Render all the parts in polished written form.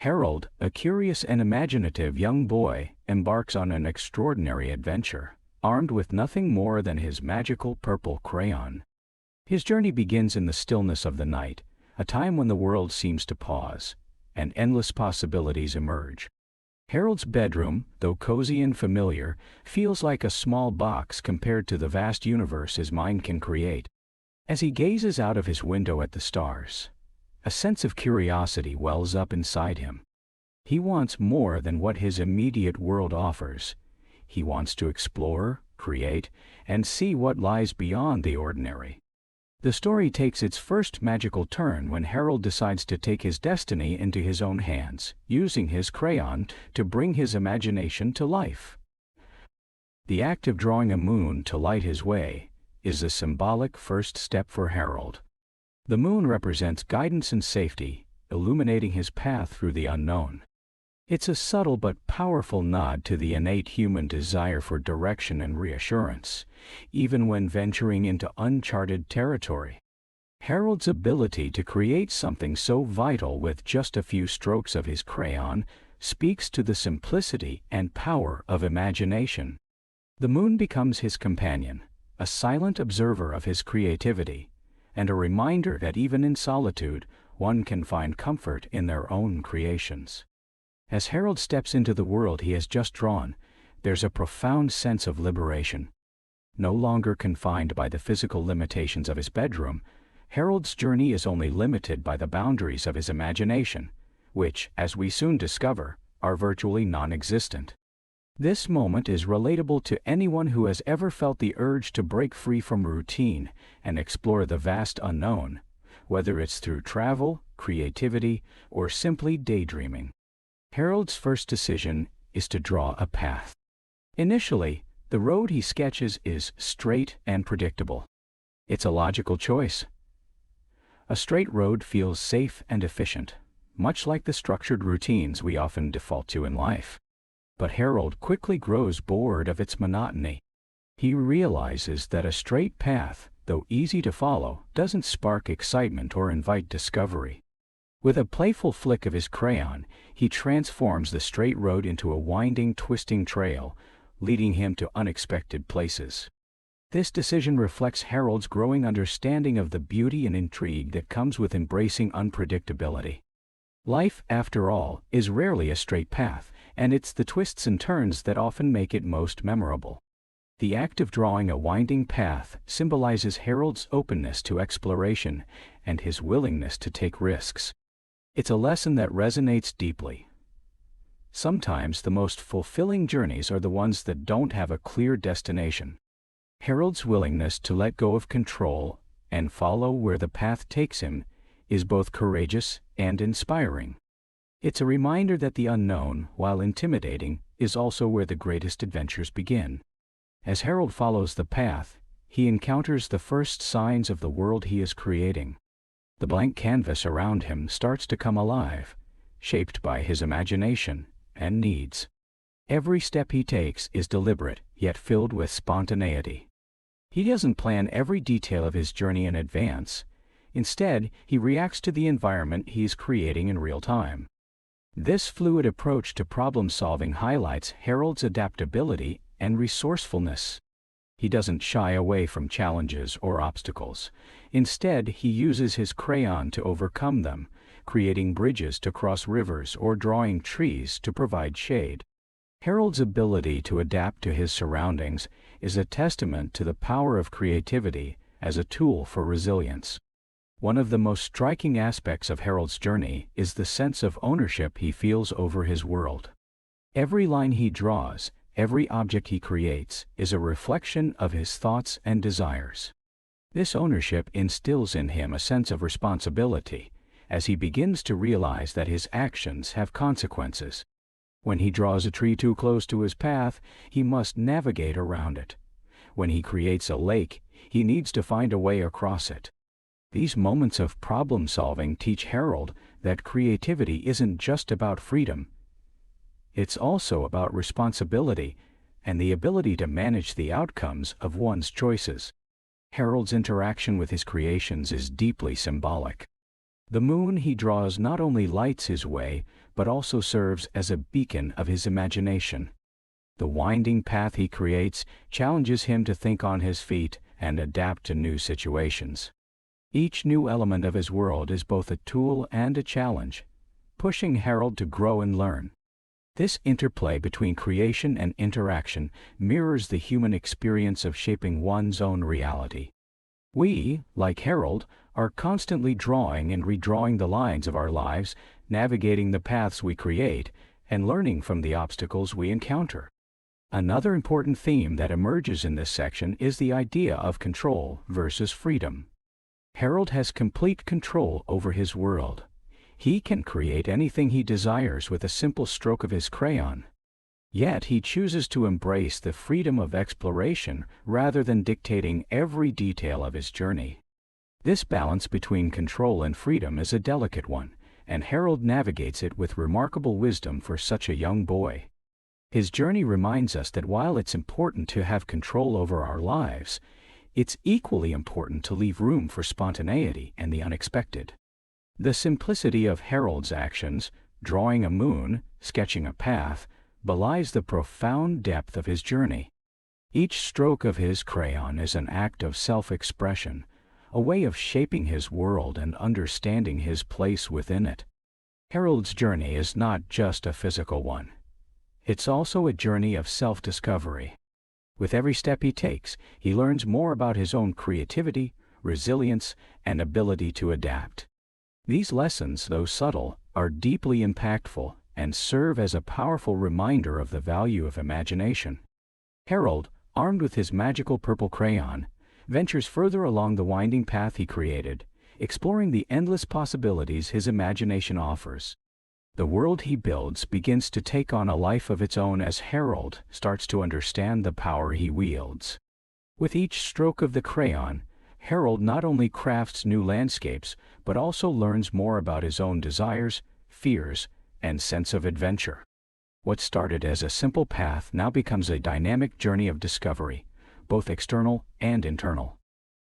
Harold, a curious and imaginative young boy, embarks on an extraordinary adventure, armed with nothing more than his magical purple crayon. His journey begins in the stillness of the night, a time when the world seems to pause, and endless possibilities emerge. Harold's bedroom, though cozy and familiar, feels like a small box compared to the vast universe his mind can create. As he gazes out of his window at the stars, a sense of curiosity wells up inside him. He wants more than what his immediate world offers. He wants to explore, create, and see what lies beyond the ordinary. The story takes its first magical turn when Harold decides to take his destiny into his own hands, using his crayon to bring his imagination to life. The act of drawing a moon to light his way is a symbolic first step for Harold. The moon represents guidance and safety, illuminating his path through the unknown. It's a subtle but powerful nod to the innate human desire for direction and reassurance, even when venturing into uncharted territory. Harold's ability to create something so vital with just a few strokes of his crayon speaks to the simplicity and power of imagination. The moon becomes his companion, a silent observer of his creativity, and a reminder that even in solitude, one can find comfort in their own creations. As Harold steps into the world he has just drawn, there's a profound sense of liberation. No longer confined by the physical limitations of his bedroom, Harold's journey is only limited by the boundaries of his imagination, which, as we soon discover, are virtually non-existent. This moment is relatable to anyone who has ever felt the urge to break free from routine and explore the vast unknown, whether it's through travel, creativity, or simply daydreaming. Harold's first decision is to draw a path. Initially, the road he sketches is straight and predictable. It's a logical choice. A straight road feels safe and efficient, much like the structured routines we often default to in life. But Harold quickly grows bored of its monotony. He realizes that a straight path, though easy to follow, doesn't spark excitement or invite discovery. With a playful flick of his crayon, he transforms the straight road into a winding, twisting trail, leading him to unexpected places. This decision reflects Harold's growing understanding of the beauty and intrigue that comes with embracing unpredictability. Life, after all, is rarely a straight path, and it's the twists and turns that often make it most memorable. The act of drawing a winding path symbolizes Harold's openness to exploration and his willingness to take risks. It's a lesson that resonates deeply. Sometimes the most fulfilling journeys are the ones that don't have a clear destination. Harold's willingness to let go of control and follow where the path takes him is both courageous and inspiring. It's a reminder that the unknown, while intimidating, is also where the greatest adventures begin. As Harold follows the path, he encounters the first signs of the world he is creating. The blank canvas around him starts to come alive, shaped by his imagination and needs. Every step he takes is deliberate, yet filled with spontaneity. He doesn't plan every detail of his journey in advance. Instead, he reacts to the environment he is creating in real time. This fluid approach to problem-solving highlights Harold's adaptability and resourcefulness. He doesn't shy away from challenges or obstacles. Instead, he uses his crayon to overcome them, creating bridges to cross rivers or drawing trees to provide shade. Harold's ability to adapt to his surroundings is a testament to the power of creativity as a tool for resilience. One of the most striking aspects of Harold's journey is the sense of ownership he feels over his world. Every line he draws, every object he creates, is a reflection of his thoughts and desires. This ownership instills in him a sense of responsibility, as he begins to realize that his actions have consequences. When he draws a tree too close to his path, he must navigate around it. When he creates a lake, he needs to find a way across it. These moments of problem-solving teach Harold that creativity isn't just about freedom. It's also about responsibility and the ability to manage the outcomes of one's choices. Harold's interaction with his creations is deeply symbolic. The moon he draws not only lights his way, but also serves as a beacon of his imagination. The winding path he creates challenges him to think on his feet and adapt to new situations. Each new element of his world is both a tool and a challenge, pushing Harold to grow and learn. This interplay between creation and interaction mirrors the human experience of shaping one's own reality. We, like Harold, are constantly drawing and redrawing the lines of our lives, navigating the paths we create, and learning from the obstacles we encounter. Another important theme that emerges in this section is the idea of control versus freedom. Harold has complete control over his world. He can create anything he desires with a simple stroke of his crayon. Yet he chooses to embrace the freedom of exploration rather than dictating every detail of his journey. This balance between control and freedom is a delicate one, and Harold navigates it with remarkable wisdom for such a young boy. His journey reminds us that while it's important to have control over our lives, it's equally important to leave room for spontaneity and the unexpected. The simplicity of Harold's actions, drawing a moon, sketching a path, belies the profound depth of his journey. Each stroke of his crayon is an act of self-expression, a way of shaping his world and understanding his place within it. Harold's journey is not just a physical one. It's also a journey of self-discovery. With every step he takes, he learns more about his own creativity, resilience, and ability to adapt. These lessons, though subtle, are deeply impactful and serve as a powerful reminder of the value of imagination. Harold, armed with his magical purple crayon, ventures further along the winding path he created, exploring the endless possibilities his imagination offers. The world he builds begins to take on a life of its own as Harold starts to understand the power he wields. With each stroke of the crayon, Harold not only crafts new landscapes, but also learns more about his own desires, fears, and sense of adventure. What started as a simple path now becomes a dynamic journey of discovery, both external and internal.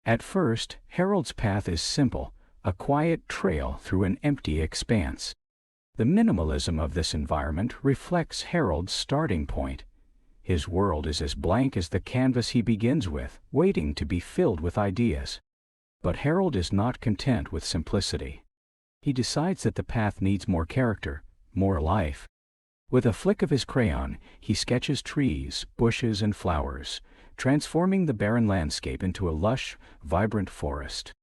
At first, Harold's path is simple, a quiet trail through an empty expanse. The minimalism of this environment reflects Harold's starting point. His world is as blank as the canvas he begins with, waiting to be filled with ideas. But Harold is not content with simplicity. He decides that the path needs more character, more life. With a flick of his crayon, he sketches trees, bushes, and flowers, transforming the barren landscape into a lush, vibrant forest.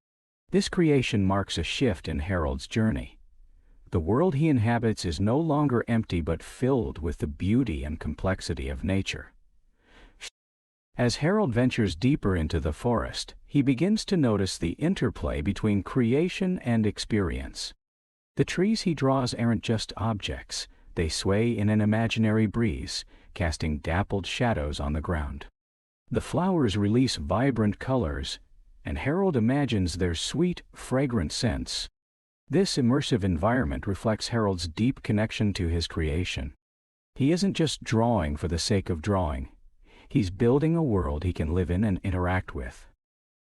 This creation marks a shift in Harold's journey. The world he inhabits is no longer empty but filled with the beauty and complexity of nature. As Harold ventures deeper into the forest, he begins to notice the interplay between creation and experience. The trees he draws aren't just objects, they sway in an imaginary breeze, casting dappled shadows on the ground. The flowers release vibrant colors, and Harold imagines their sweet, fragrant scents. This immersive environment reflects Harold's deep connection to his creation. He isn't just drawing for the sake of drawing. He's building a world he can live in and interact with.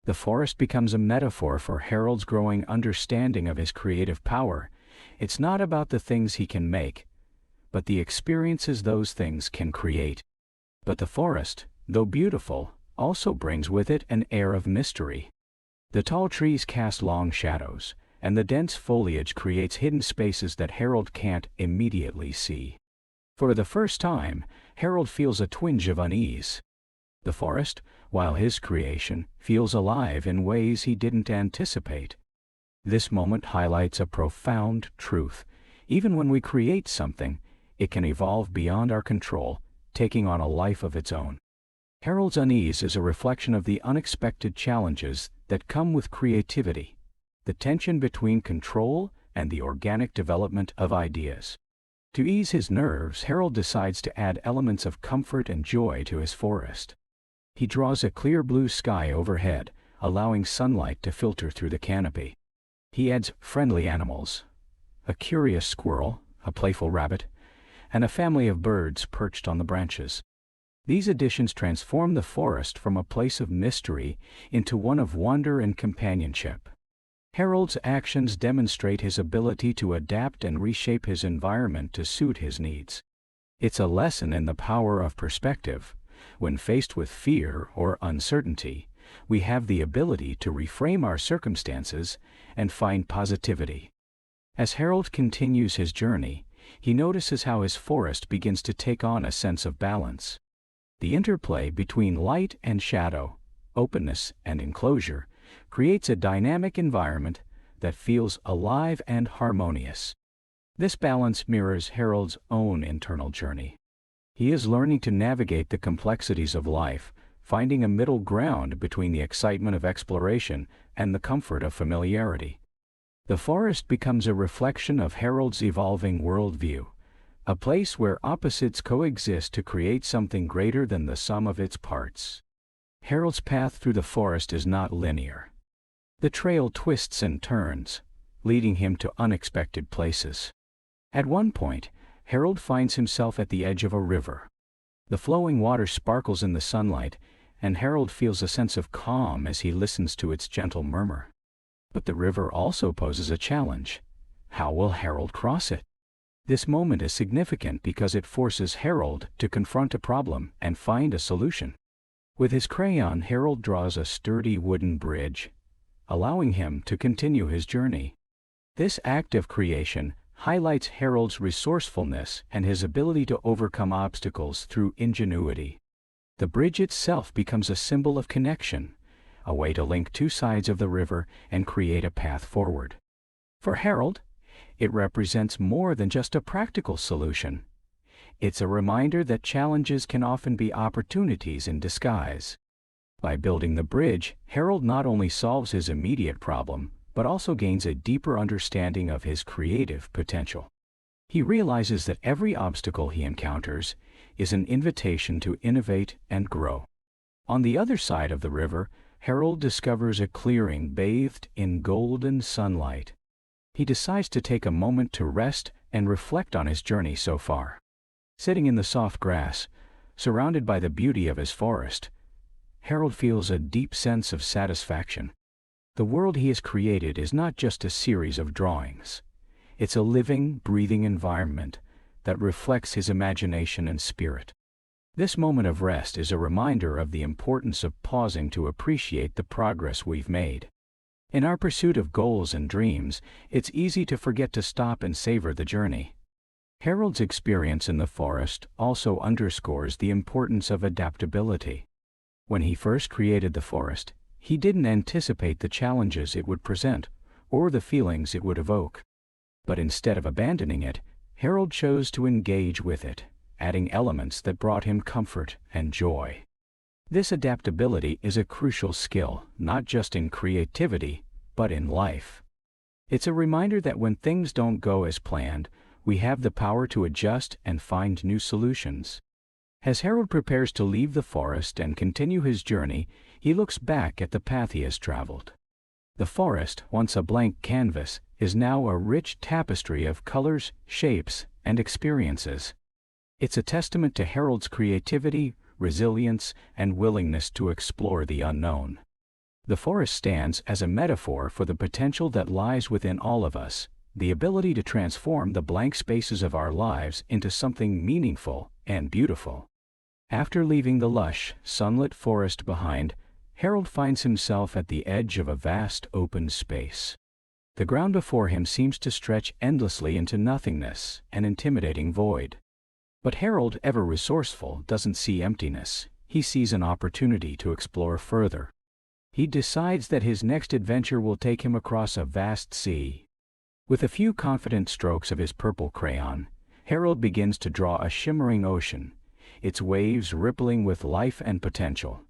The forest becomes a metaphor for Harold's growing understanding of his creative power. It's not about the things he can make, but the experiences those things can create. But the forest, though beautiful, also brings with it an air of mystery. The tall trees cast long shadows, and the dense foliage creates hidden spaces that Harold can't immediately see. For the first time, Harold feels a twinge of unease. The forest, while his creation, feels alive in ways he didn't anticipate. This moment highlights a profound truth. Even when we create something, it can evolve beyond our control, taking on a life of its own. Harold's unease is a reflection of the unexpected challenges that come with creativity, the tension between control and the organic development of ideas. To ease his nerves, Harold decides to add elements of comfort and joy to his forest. He draws a clear blue sky overhead, allowing sunlight to filter through the canopy. He adds friendly animals, a curious squirrel, a playful rabbit, and a family of birds perched on the branches. These additions transform the forest from a place of mystery into one of wonder and companionship. Harold's actions demonstrate his ability to adapt and reshape his environment to suit his needs. It's a lesson in the power of perspective. When faced with fear or uncertainty, we have the ability to reframe our circumstances and find positivity. As Harold continues his journey, he notices how his forest begins to take on a sense of balance. The interplay between light and shadow, openness and enclosure, creates a dynamic environment that feels alive and harmonious. This balance mirrors Harold's own internal journey. He is learning to navigate the complexities of life, finding a middle ground between the excitement of exploration and the comfort of familiarity. The forest becomes a reflection of Harold's evolving worldview, a place where opposites coexist to create something greater than the sum of its parts. Harold's path through the forest is not linear. The trail twists and turns, leading him to unexpected places. At one point, Harold finds himself at the edge of a river. The flowing water sparkles in the sunlight, and Harold feels a sense of calm as he listens to its gentle murmur. But the river also poses a challenge. How will Harold cross it? This moment is significant because it forces Harold to confront a problem and find a solution. With his crayon, Harold draws a sturdy wooden bridge, allowing him to continue his journey. This act of creation highlights Harold's resourcefulness and his ability to overcome obstacles through ingenuity. The bridge itself becomes a symbol of connection, a way to link two sides of the river and create a path forward. For Harold, it represents more than just a practical solution. It's a reminder that challenges can often be opportunities in disguise. By building the bridge, Harold not only solves his immediate problem, but also gains a deeper understanding of his creative potential. He realizes that every obstacle he encounters is an invitation to innovate and grow. On the other side of the river, Harold discovers a clearing bathed in golden sunlight. He decides to take a moment to rest and reflect on his journey so far. Sitting in the soft grass, surrounded by the beauty of his forest, Harold feels a deep sense of satisfaction. The world he has created is not just a series of drawings. It's a living, breathing environment that reflects his imagination and spirit. This moment of rest is a reminder of the importance of pausing to appreciate the progress we've made. In our pursuit of goals and dreams, it's easy to forget to stop and savor the journey. Harold's experience in the forest also underscores the importance of adaptability. When he first created the forest, he didn't anticipate the challenges it would present or the feelings it would evoke. But instead of abandoning it, Harold chose to engage with it, adding elements that brought him comfort and joy. This adaptability is a crucial skill, not just in creativity, but in life. It's a reminder that when things don't go as planned, we have the power to adjust and find new solutions. As Harold prepares to leave the forest and continue his journey, he looks back at the path he has traveled. The forest, once a blank canvas, is now a rich tapestry of colors, shapes, and experiences. It's a testament to Harold's creativity, resilience, and willingness to explore the unknown. The forest stands as a metaphor for the potential that lies within all of us, the ability to transform the blank spaces of our lives into something meaningful and beautiful. After leaving the lush, sunlit forest behind, Harold finds himself at the edge of a vast open space. The ground before him seems to stretch endlessly into nothingness, an intimidating void. But Harold, ever resourceful, doesn't see emptiness. He sees an opportunity to explore further. He decides that his next adventure will take him across a vast sea. With a few confident strokes of his purple crayon, Harold begins to draw a shimmering ocean, its waves rippling with life and potential.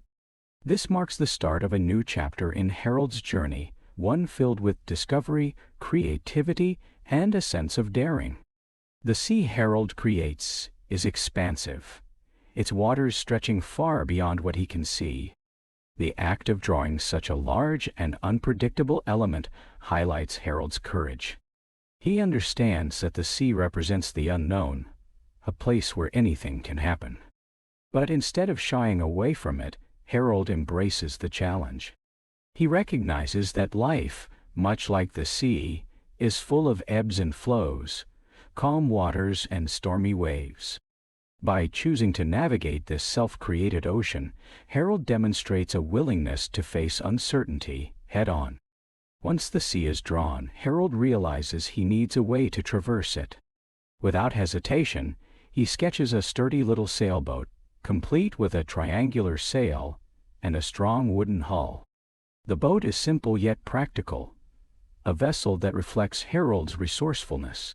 This marks the start of a new chapter in Harold's journey, one filled with discovery, creativity, and a sense of daring. The sea Harold creates is expansive, its waters stretching far beyond what he can see. The act of drawing such a large and unpredictable element highlights Harold's courage. He understands that the sea represents the unknown, a place where anything can happen. But instead of shying away from it, Harold embraces the challenge. He recognizes that life, much like the sea, is full of ebbs and flows, calm waters and stormy waves. By choosing to navigate this self-created ocean, Harold demonstrates a willingness to face uncertainty head-on. Once the sea is drawn, Harold realizes he needs a way to traverse it. Without hesitation, he sketches a sturdy little sailboat, complete with a triangular sail and a strong wooden hull. The boat is simple yet practical, a vessel that reflects Harold's resourcefulness.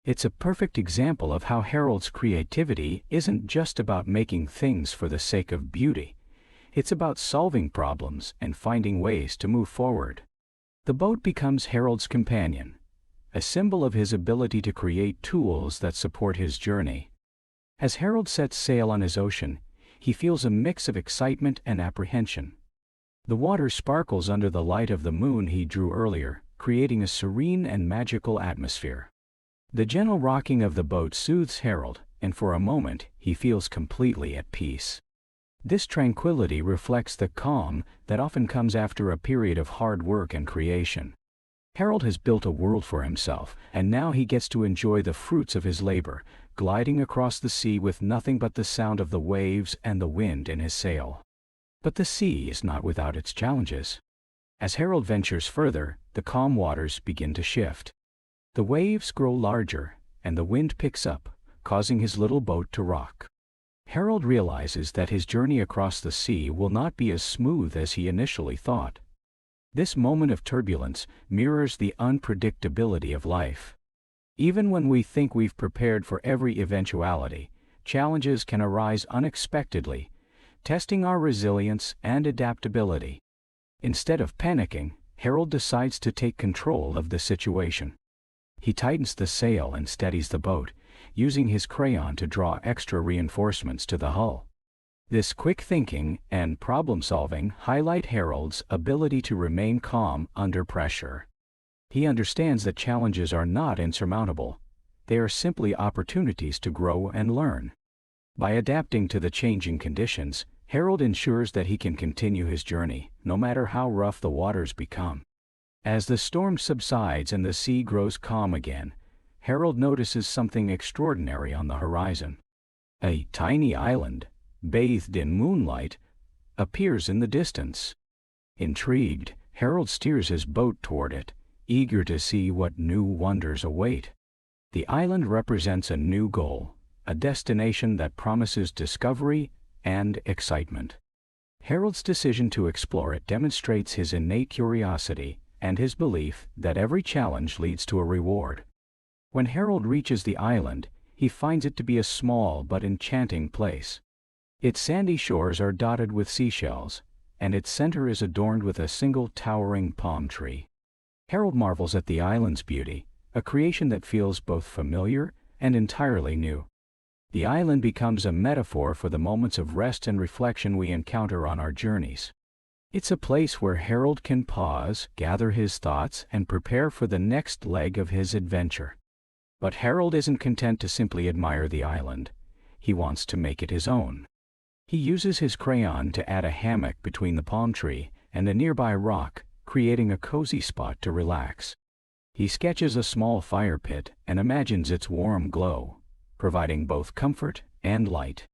It's a perfect example of how Harold's creativity isn't just about making things for the sake of beauty. It's about solving problems and finding ways to move forward. The boat becomes Harold's companion, a symbol of his ability to create tools that support his journey. As Harold sets sail on his ocean, he feels a mix of excitement and apprehension. The water sparkles under the light of the moon he drew earlier, creating a serene and magical atmosphere. The gentle rocking of the boat soothes Harold, and for a moment he feels completely at peace. This tranquility reflects the calm that often comes after a period of hard work and creation. Harold has built a world for himself, and now he gets to enjoy the fruits of his labor, gliding across the sea with nothing but the sound of the waves and the wind in his sail. But the sea is not without its challenges. As Harold ventures further, the calm waters begin to shift. The waves grow larger, and the wind picks up, causing his little boat to rock. Harold realizes that his journey across the sea will not be as smooth as he initially thought. This moment of turbulence mirrors the unpredictability of life. Even when we think we've prepared for every eventuality, challenges can arise unexpectedly, testing our resilience and adaptability. Instead of panicking, Harold decides to take control of the situation. He tightens the sail and steadies the boat, using his crayon to draw extra reinforcements to the hull. This quick thinking and problem-solving highlight Harold's ability to remain calm under pressure. He understands that challenges are not insurmountable. They are simply opportunities to grow and learn. By adapting to the changing conditions, Harold ensures that he can continue his journey, no matter how rough the waters become. As the storm subsides and the sea grows calm again, Harold notices something extraordinary on the horizon. A tiny island, bathed in moonlight, appears in the distance. Intrigued, Harold steers his boat toward it, eager to see what new wonders await. The island represents a new goal, a destination that promises discovery and excitement. Harold's decision to explore it demonstrates his innate curiosity and his belief that every challenge leads to a reward. When Harold reaches the island, he finds it to be a small but enchanting place. Its sandy shores are dotted with seashells, and its center is adorned with a single towering palm tree. Harold marvels at the island's beauty, a creation that feels both familiar and entirely new. The island becomes a metaphor for the moments of rest and reflection we encounter on our journeys. It's a place where Harold can pause, gather his thoughts, and prepare for the next leg of his adventure. But Harold isn't content to simply admire the island. He wants to make it his own. He uses his crayon to add a hammock between the palm tree and a nearby rock, creating a cozy spot to relax. He sketches a small fire pit and imagines its warm glow, providing both comfort and light.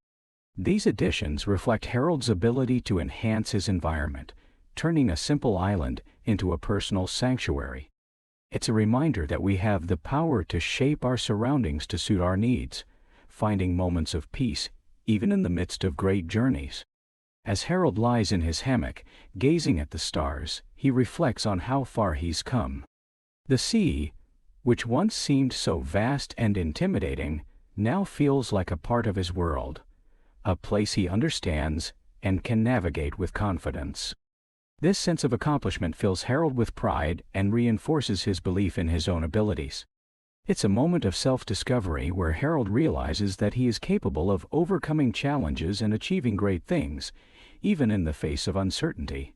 These additions reflect Harold's ability to enhance his environment, turning a simple island into a personal sanctuary. It's a reminder that we have the power to shape our surroundings to suit our needs, finding moments of peace even in the midst of great journeys. As Harold lies in his hammock, gazing at the stars, he reflects on how far he's come. The sea, which once seemed so vast and intimidating, now feels like a part of his world, a place he understands and can navigate with confidence. This sense of accomplishment fills Harold with pride and reinforces his belief in his own abilities. It's a moment of self-discovery where Harold realizes that he is capable of overcoming challenges and achieving great things, even in the face of uncertainty.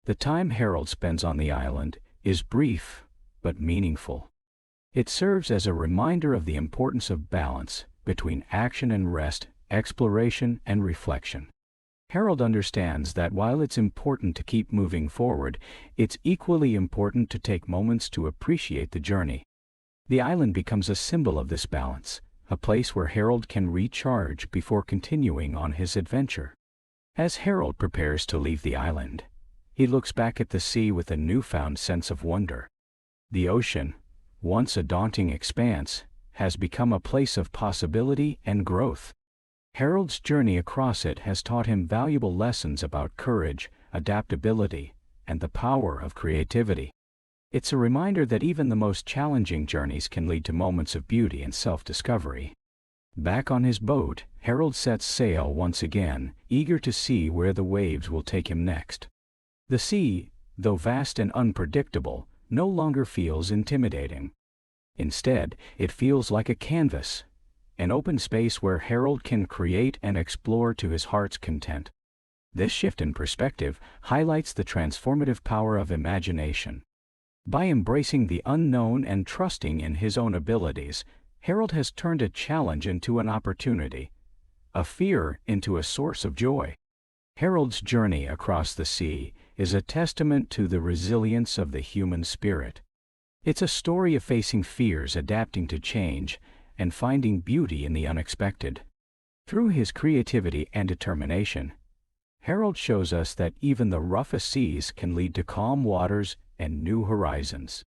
The time Harold spends on the island is brief but meaningful. It serves as a reminder of the importance of balance between action and rest, exploration and reflection. Harold understands that while it's important to keep moving forward, it's equally important to take moments to appreciate the journey. The island becomes a symbol of this balance, a place where Harold can recharge before continuing on his adventure. As Harold prepares to leave the island, he looks back at the sea with a newfound sense of wonder. The ocean, once a daunting expanse, has become a place of possibility and growth. Harold's journey across it has taught him valuable lessons about courage, adaptability, and the power of creativity. It's a reminder that even the most challenging journeys can lead to moments of beauty and self-discovery. Back on his boat, Harold sets sail once again, eager to see where the waves will take him next. The sea, though vast and unpredictable, no longer feels intimidating. Instead, it feels like a canvas, an open space where Harold can create and explore to his heart's content. This shift in perspective highlights the transformative power of imagination. By embracing the unknown and trusting in his own abilities, Harold has turned a challenge into an opportunity, a fear into a source of joy. Harold's journey across the sea is a testament to the resilience of the human spirit. It's a story of facing fears, adapting to change, and finding beauty in the unexpected. Through his creativity and determination, Harold shows us that even the roughest seas can lead to calm waters and new horizons.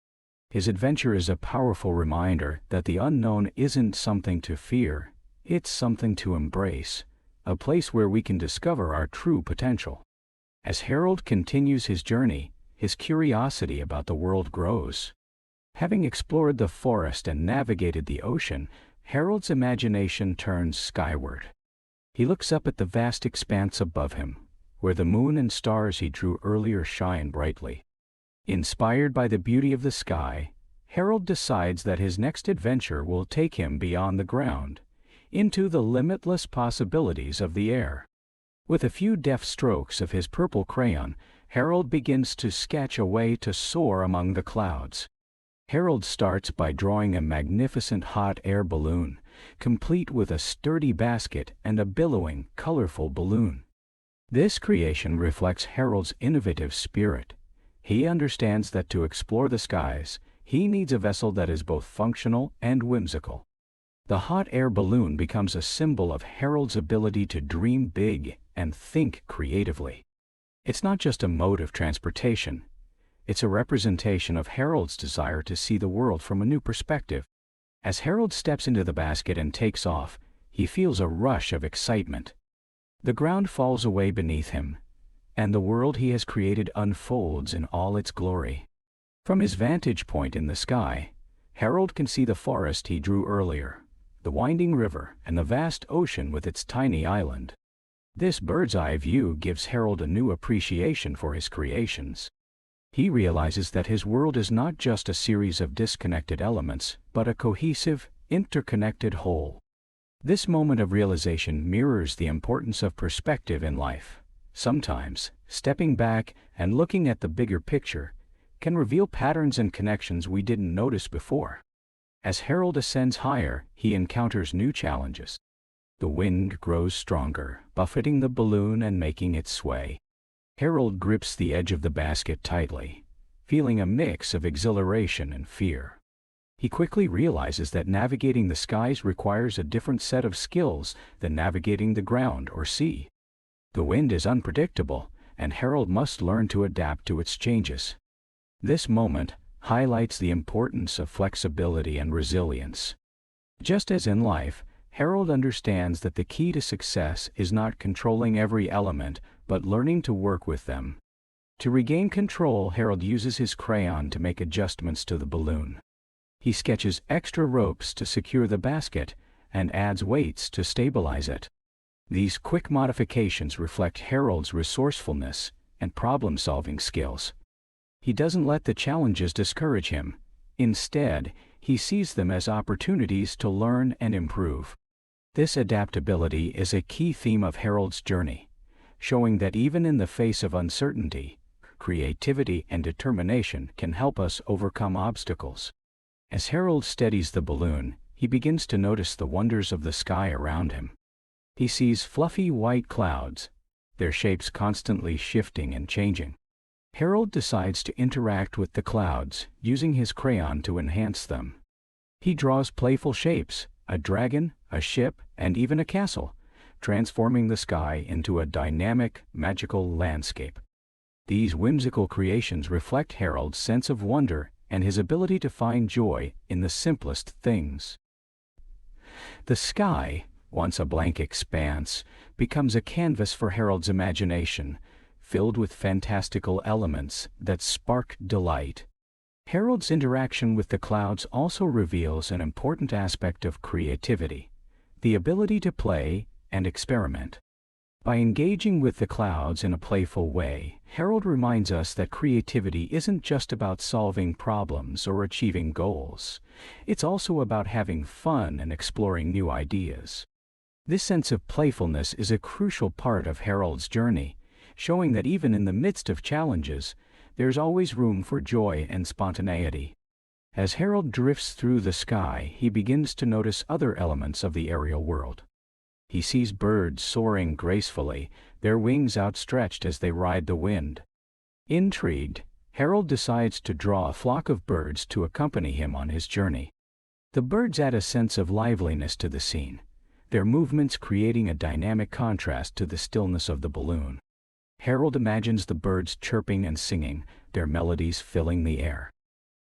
His adventure is a powerful reminder that the unknown isn't something to fear, it's something to embrace, a place where we can discover our true potential. As Harold continues his journey, his curiosity about the world grows. Having explored the forest and navigated the ocean, Harold's imagination turns skyward. He looks up at the vast expanse above him, where the moon and stars he drew earlier shine brightly. Inspired by the beauty of the sky, Harold decides that his next adventure will take him beyond the ground, into the limitless possibilities of the air. With a few deft strokes of his purple crayon, Harold begins to sketch a way to soar among the clouds. Harold starts by drawing a magnificent hot air balloon, complete with a sturdy basket and a billowing, colorful balloon. This creation reflects Harold's innovative spirit. He understands that to explore the skies, he needs a vessel that is both functional and whimsical. The hot air balloon becomes a symbol of Harold's ability to dream big and think creatively. It's not just a mode of transportation. It's a representation of Harold's desire to see the world from a new perspective. As Harold steps into the basket and takes off, he feels a rush of excitement. The ground falls away beneath him, and the world he has created unfolds in all its glory. From his vantage point in the sky, Harold can see the forest he drew earlier, the winding river, and the vast ocean with its tiny island. This bird's-eye view gives Harold a new appreciation for his creations. He realizes that his world is not just a series of disconnected elements, but a cohesive, interconnected whole. This moment of realization mirrors the importance of perspective in life. Sometimes, stepping back and looking at the bigger picture can reveal patterns and connections we didn't notice before. As Harold ascends higher, he encounters new challenges. The wind grows stronger, buffeting the balloon and making it sway. Harold grips the edge of the basket tightly, feeling a mix of exhilaration and fear. He quickly realizes that navigating the skies requires a different set of skills than navigating the ground or sea. The wind is unpredictable, and Harold must learn to adapt to its changes. This moment highlights the importance of flexibility and resilience. Just as in life, Harold understands that the key to success is not controlling every element, but learning to work with them. To regain control, Harold uses his crayon to make adjustments to the balloon. He sketches extra ropes to secure the basket and adds weights to stabilize it. These quick modifications reflect Harold's resourcefulness and problem-solving skills. He doesn't let the challenges discourage him. Instead, he sees them as opportunities to learn and improve. This adaptability is a key theme of Harold's journey, showing that even in the face of uncertainty, creativity and determination can help us overcome obstacles. As Harold steadies the balloon, he begins to notice the wonders of the sky around him. He sees fluffy white clouds, their shapes constantly shifting and changing. Harold decides to interact with the clouds, using his crayon to enhance them. He draws playful shapes, a dragon, a ship, and even a castle, transforming the sky into a dynamic, magical landscape. These whimsical creations reflect Harold's sense of wonder and his ability to find joy in the simplest things. The sky, once a blank expanse, becomes a canvas for Harold's imagination, filled with fantastical elements that spark delight. Harold's interaction with the clouds also reveals an important aspect of creativity, the ability to play and experiment. By engaging with the clouds in a playful way, Harold reminds us that creativity isn't just about solving problems or achieving goals. It's also about having fun and exploring new ideas. This sense of playfulness is a crucial part of Harold's journey, showing that even in the midst of challenges, there's always room for joy and spontaneity. As Harold drifts through the sky, he begins to notice other elements of the aerial world. He sees birds soaring gracefully, their wings outstretched as they ride the wind. Intrigued, Harold decides to draw a flock of birds to accompany him on his journey. The birds add a sense of liveliness to the scene, their movements creating a dynamic contrast to the stillness of the balloon. Harold imagines the birds chirping and singing, their melodies filling the air.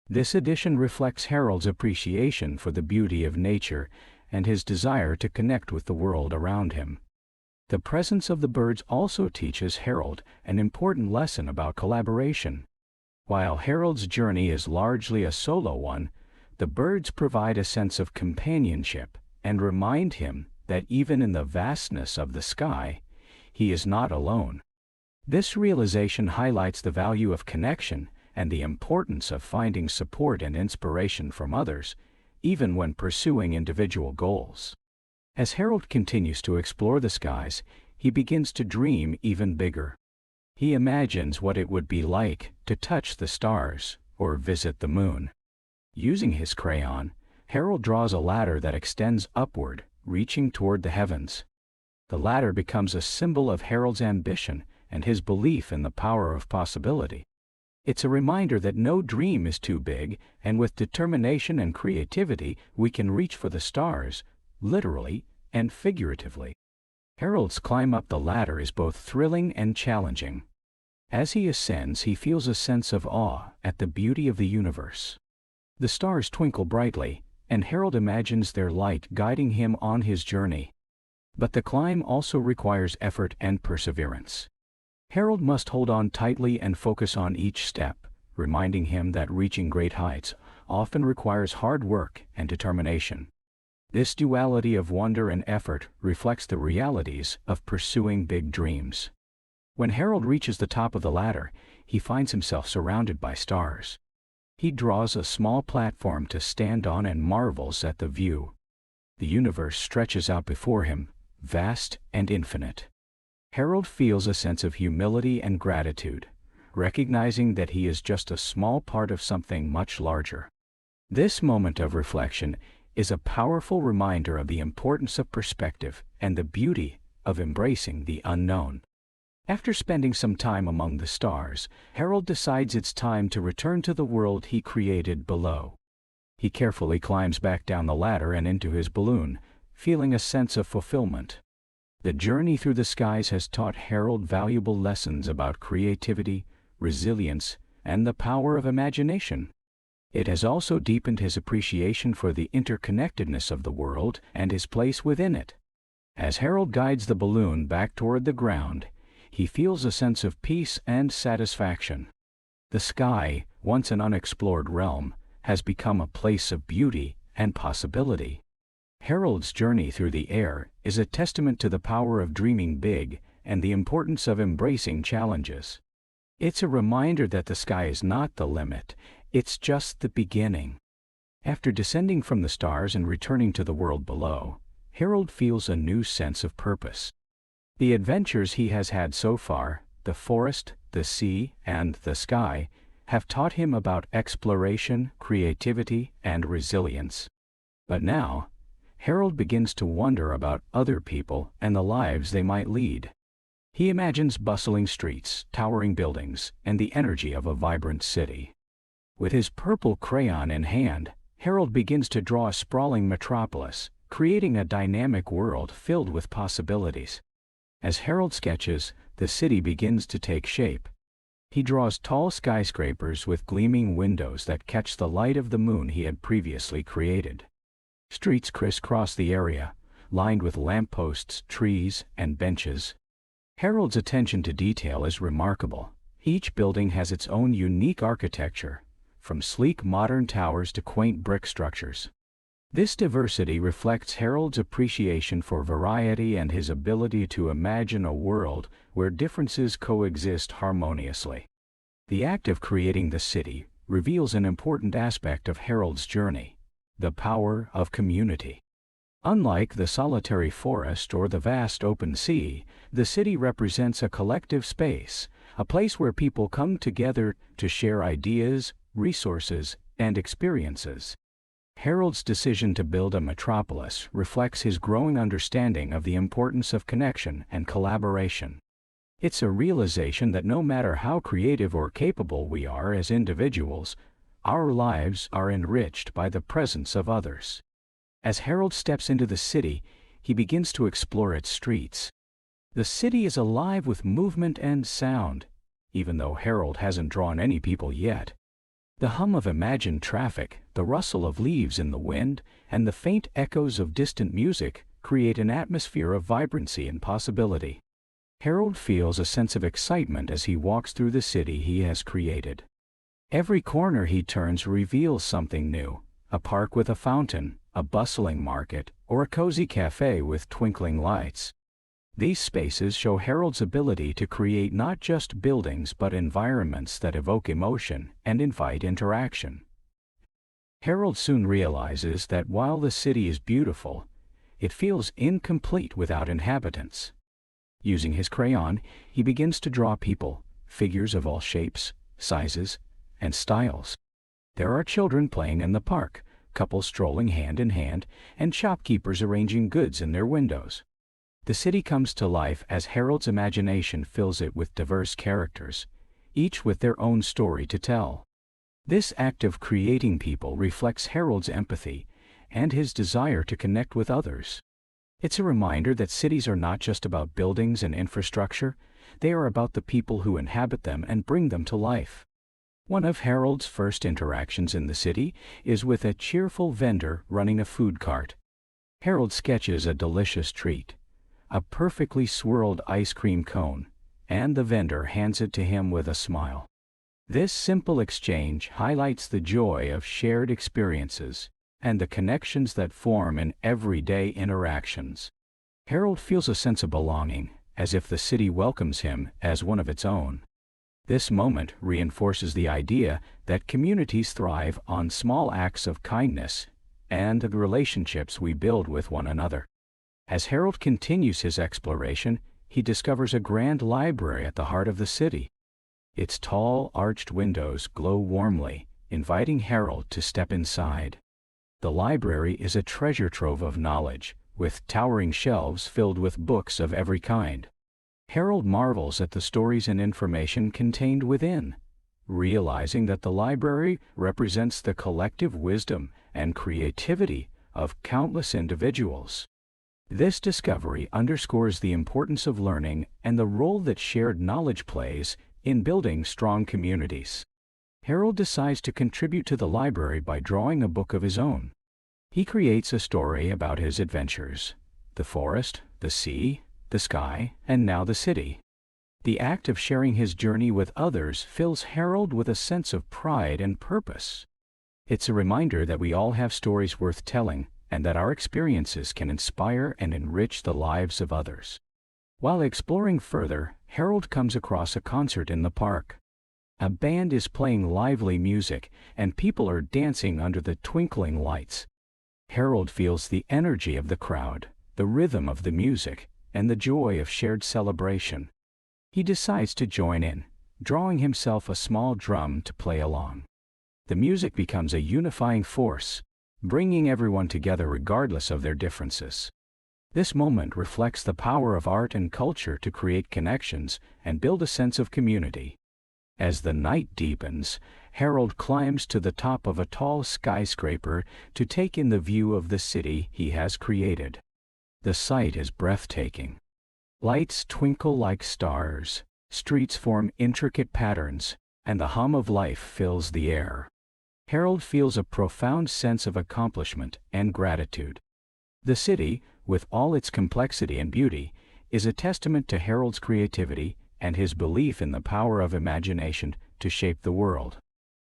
This addition reflects Harold's appreciation for the beauty of nature and his desire to connect with the world around him. The presence of the birds also teaches Harold an important lesson about collaboration. While Harold's journey is largely a solo one, the birds provide a sense of companionship and remind him that even in the vastness of the sky, he is not alone. This realization highlights the value of connection and the importance of finding support and inspiration from others, even when pursuing individual goals. As Harold continues to explore the skies, he begins to dream even bigger. He imagines what it would be like to touch the stars or visit the moon. Using his crayon, Harold draws a ladder that extends upward, reaching toward the heavens. The ladder becomes a symbol of Harold's ambition and his belief in the power of possibility. It's a reminder that no dream is too big, and with determination and creativity, we can reach for the stars, literally and figuratively. Harold's climb up the ladder is both thrilling and challenging. As he ascends, he feels a sense of awe at the beauty of the universe. The stars twinkle brightly, and Harold imagines their light guiding him on his journey. But the climb also requires effort and perseverance. Harold must hold on tightly and focus on each step, reminding him that reaching great heights often requires hard work and determination. This duality of wonder and effort reflects the realities of pursuing big dreams. When Harold reaches the top of the ladder, he finds himself surrounded by stars. He draws a small platform to stand on and marvels at the view. The universe stretches out before him, vast and infinite. Harold feels a sense of humility and gratitude, recognizing that he is just a small part of something much larger. This moment of reflection is a powerful reminder of the importance of perspective and the beauty of embracing the unknown. After spending some time among the stars, Harold decides it's time to return to the world he created below. He carefully climbs back down the ladder and into his balloon, feeling a sense of fulfillment. The journey through the skies has taught Harold valuable lessons about creativity, resilience, and the power of imagination. It has also deepened his appreciation for the interconnectedness of the world and his place within it. As Harold guides the balloon back toward the ground, he feels a sense of peace and satisfaction. The sky, once an unexplored realm, has become a place of beauty and possibility. Harold's journey through the air is a testament to the power of dreaming big and the importance of embracing challenges. It's a reminder that the sky is not the limit, it's just the beginning. After descending from the stars and returning to the world below, Harold feels a new sense of purpose. The adventures he has had so far, the forest, the sea, and the sky, have taught him about exploration, creativity, and resilience. But now, Harold begins to wonder about other people and the lives they might lead. He imagines bustling streets, towering buildings, and the energy of a vibrant city. With his purple crayon in hand, Harold begins to draw a sprawling metropolis, creating a dynamic world filled with possibilities. As Harold sketches, the city begins to take shape. He draws tall skyscrapers with gleaming windows that catch the light of the moon he had previously created. Streets crisscross the area, lined with lampposts, trees, and benches. Harold's attention to detail is remarkable. Each building has its own unique architecture, from sleek modern towers to quaint brick structures. This diversity reflects Harold's appreciation for variety and his ability to imagine a world where differences coexist harmoniously. The act of creating the city reveals an important aspect of Harold's journey: the power of community. Unlike the solitary forest or the vast open sea, the city represents a collective space, a place where people come together to share ideas, resources, and experiences. Harold's decision to build a metropolis reflects his growing understanding of the importance of connection and collaboration. It's a realization that no matter how creative or capable we are as individuals, our lives are enriched by the presence of others. As Harold steps into the city, he begins to explore its streets. The city is alive with movement and sound, even though Harold hasn't drawn any people yet. The hum of imagined traffic, the rustle of leaves in the wind, and the faint echoes of distant music create an atmosphere of vibrancy and possibility. Harold feels a sense of excitement as he walks through the city he has created. Every corner he turns reveals something new: a park with a fountain, a bustling market, or a cozy cafe with twinkling lights. These spaces show Harold's ability to create not just buildings but environments that evoke emotion and invite interaction. Harold soon realizes that while the city is beautiful, it feels incomplete without inhabitants. Using his crayon, he begins to draw people, figures of all shapes, sizes, and styles. There are children playing in the park, couples strolling hand in hand, and shopkeepers arranging goods in their windows. The city comes to life as Harold's imagination fills it with diverse characters, each with their own story to tell. This act of creating people reflects Harold's empathy and his desire to connect with others. It's a reminder that cities are not just about buildings and infrastructure, they are about the people who inhabit them and bring them to life. One of Harold's first interactions in the city is with a cheerful vendor running a food cart. Harold sketches a delicious treat, a perfectly swirled ice cream cone, and the vendor hands it to him with a smile. This simple exchange highlights the joy of shared experiences and the connections that form in everyday interactions. Harold feels a sense of belonging, as if the city welcomes him as one of its own. This moment reinforces the idea that communities thrive on small acts of kindness and the relationships we build with one another. As Harold continues his exploration, he discovers a grand library at the heart of the city. Its tall, arched windows glow warmly, inviting Harold to step inside. The library is a treasure trove of knowledge, with towering shelves filled with books of every kind. Harold marvels at the stories and information contained within, realizing that the library represents the collective wisdom and creativity of countless individuals. This discovery underscores the importance of learning and the role that shared knowledge plays in building strong communities. Harold decides to contribute to the library by drawing a book of his own. He creates a story about his adventures: the forest, the sea, the sky, and now the city. The act of sharing his journey with others fills Harold with a sense of pride and purpose. It's a reminder that we all have stories worth telling, and that our experiences can inspire and enrich the lives of others. While exploring further, Harold comes across a concert in the park. A band is playing lively music, and people are dancing under the twinkling lights. Harold feels the energy of the crowd, the rhythm of the music, and the joy of shared celebration. He decides to join in, drawing himself a small drum to play along. The music becomes a unifying force, bringing everyone together regardless of their differences. This moment reflects the power of art and culture to create connections and build a sense of community. As the night deepens, Harold climbs to the top of a tall skyscraper to take in the view of the city he has created. The sight is breathtaking. Lights twinkle like stars, streets form intricate patterns, and the hum of life fills the air. Harold feels a profound sense of accomplishment and gratitude. The city, with all its complexity and beauty, is a testament to Harold's creativity and his belief in the power of imagination to shape the world.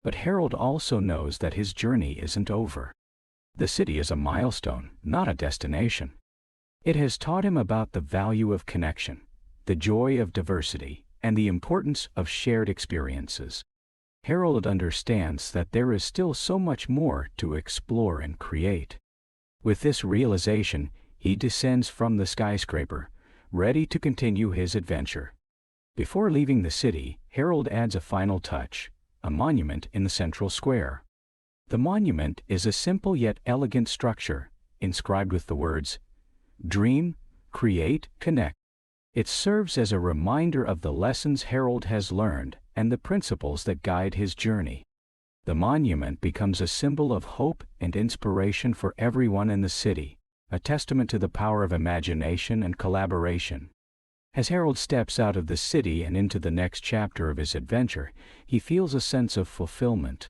But Harold also knows that his journey isn't over. The city is a milestone, not a destination. It has taught him about the value of connection, the joy of diversity, and the importance of shared experiences. Harold understands that there is still so much more to explore and create. With this realization, he descends from the skyscraper, ready to continue his adventure. Before leaving the city, Harold adds a final touch, a monument in the central square. The monument is a simple yet elegant structure, inscribed with the words, "Dream, create, connect." It serves as a reminder of the lessons Harold has learned and the principles that guide his journey. The monument becomes a symbol of hope and inspiration for everyone in the city, a testament to the power of imagination and collaboration. As Harold steps out of the city and into the next chapter of his adventure, he feels a sense of fulfillment.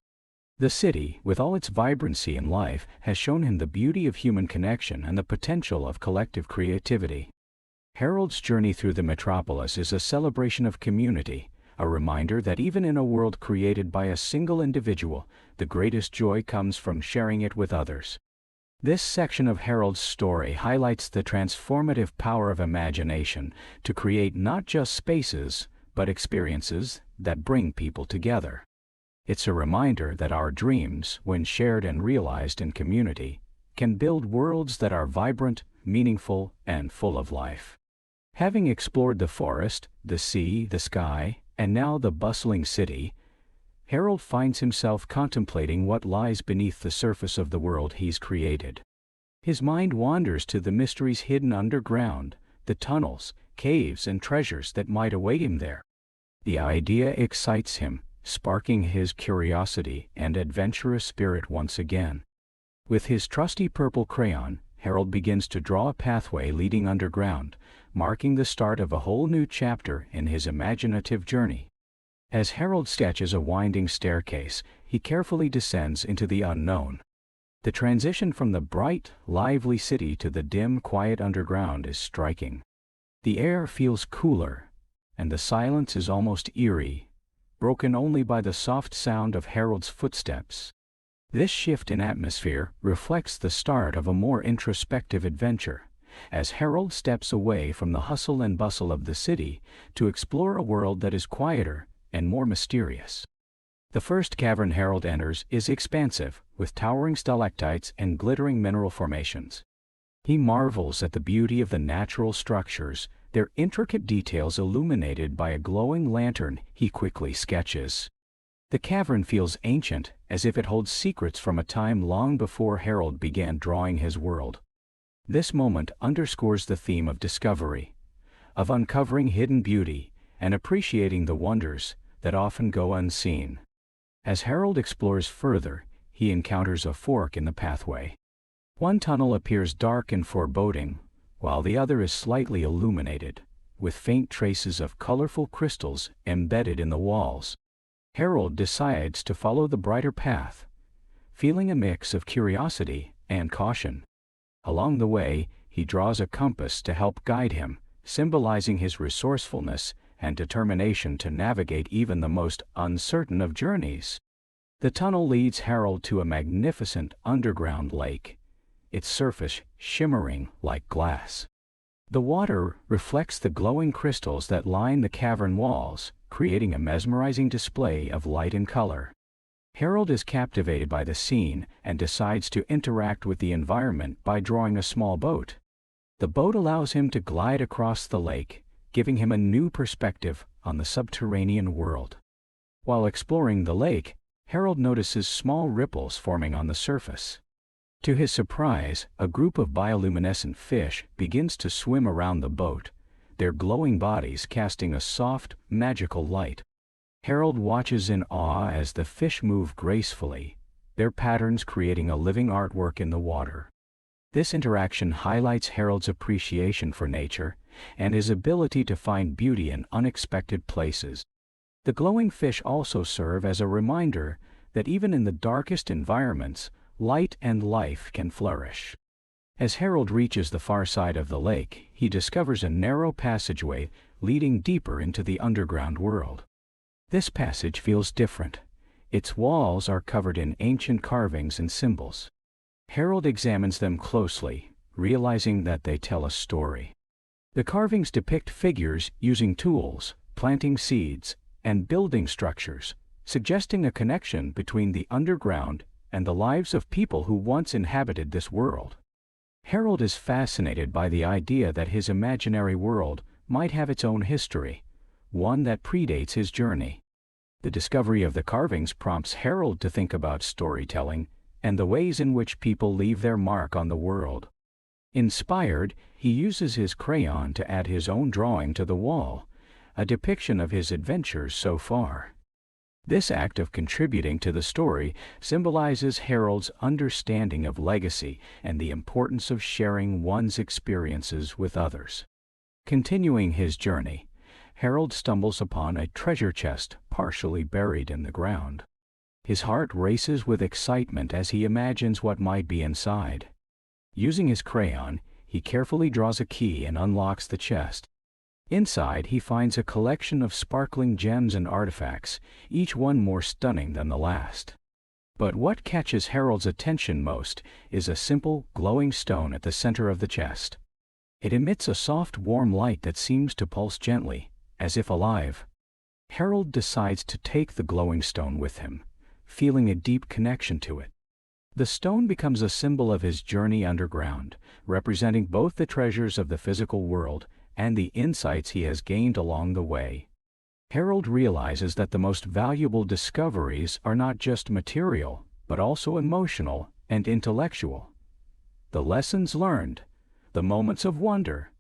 The city, with all its vibrancy and life, has shown him the beauty of human connection and the potential of collective creativity. Harold's journey through the metropolis is a celebration of community, a reminder that even in a world created by a single individual, the greatest joy comes from sharing it with others. This section of Harold's story highlights the transformative power of imagination to create not just spaces, but experiences that bring people together. It's a reminder that our dreams, when shared and realized in community, can build worlds that are vibrant, meaningful, and full of life. Having explored the forest, the sea, the sky, and now the bustling city, Harold finds himself contemplating what lies beneath the surface of the world he's created. His mind wanders to the mysteries hidden underground, the tunnels, caves, and treasures that might await him there. The idea excites him, sparking his curiosity and adventurous spirit once again. With his trusty purple crayon, Harold begins to draw a pathway leading underground, marking the start of a whole new chapter in his imaginative journey. As Harold sketches a winding staircase, he carefully descends into the unknown. The transition from the bright, lively city to the dim, quiet underground is striking. The air feels cooler, and the silence is almost eerie, broken only by the soft sound of Harold's footsteps. This shift in atmosphere reflects the start of a more introspective adventure, as Harold steps away from the hustle and bustle of the city to explore a world that is quieter and more mysterious. The first cavern Harold enters is expansive, with towering stalactites and glittering mineral formations. He marvels at the beauty of the natural structures, their intricate details illuminated by a glowing lantern he quickly sketches. The cavern feels ancient, as if it holds secrets from a time long before Harold began drawing his world. This moment underscores the theme of discovery, of uncovering hidden beauty, and appreciating the wonders that often go unseen. As Harold explores further, he encounters a fork in the pathway. One tunnel appears dark and foreboding, while the other is slightly illuminated, with faint traces of colorful crystals embedded in the walls. Harold decides to follow the brighter path, feeling a mix of curiosity and caution. Along the way, he draws a compass to help guide him, symbolizing his resourcefulness and determination to navigate even the most uncertain of journeys. The tunnel leads Harold to a magnificent underground lake, its surface shimmering like glass. The water reflects the glowing crystals that line the cavern walls, creating a mesmerizing display of light and color. Harold is captivated by the scene and decides to interact with the environment by drawing a small boat. The boat allows him to glide across the lake, giving him a new perspective on the subterranean world. While exploring the lake, Harold notices small ripples forming on the surface. To his surprise, a group of bioluminescent fish begins to swim around the boat, their glowing bodies casting a soft, magical light. Harold watches in awe as the fish move gracefully, their patterns creating a living artwork in the water. This interaction highlights Harold's appreciation for nature and his ability to find beauty in unexpected places. The glowing fish also serve as a reminder that even in the darkest environments, light and life can flourish. As Harold reaches the far side of the lake, he discovers a narrow passageway leading deeper into the underground world. This passage feels different. Its walls are covered in ancient carvings and symbols. Harold examines them closely, realizing that they tell a story. The carvings depict figures using tools, planting seeds, and building structures, suggesting a connection between the underground and the lives of people who once inhabited this world. Harold is fascinated by the idea that his imaginary world might have its own history, one that predates his journey. The discovery of the carvings prompts Harold to think about storytelling and the ways in which people leave their mark on the world. Inspired, he uses his crayon to add his own drawing to the wall, a depiction of his adventures so far. This act of contributing to the story symbolizes Harold's understanding of legacy and the importance of sharing one's experiences with others. Continuing his journey, Harold stumbles upon a treasure chest partially buried in the ground. His heart races with excitement as he imagines what might be inside. Using his crayon, he carefully draws a key and unlocks the chest. Inside, he finds a collection of sparkling gems and artifacts, each one more stunning than the last. But what catches Harold's attention most is a simple, glowing stone at the center of the chest. It emits a soft, warm light that seems to pulse gently, as if alive. Harold decides to take the glowing stone with him, feeling a deep connection to it. The stone becomes a symbol of his journey underground, representing both the treasures of the physical world and the insights he has gained along the way. Harold realizes that the most valuable discoveries are not just material, but also emotional and intellectual. The lessons learned, the moments of wonder,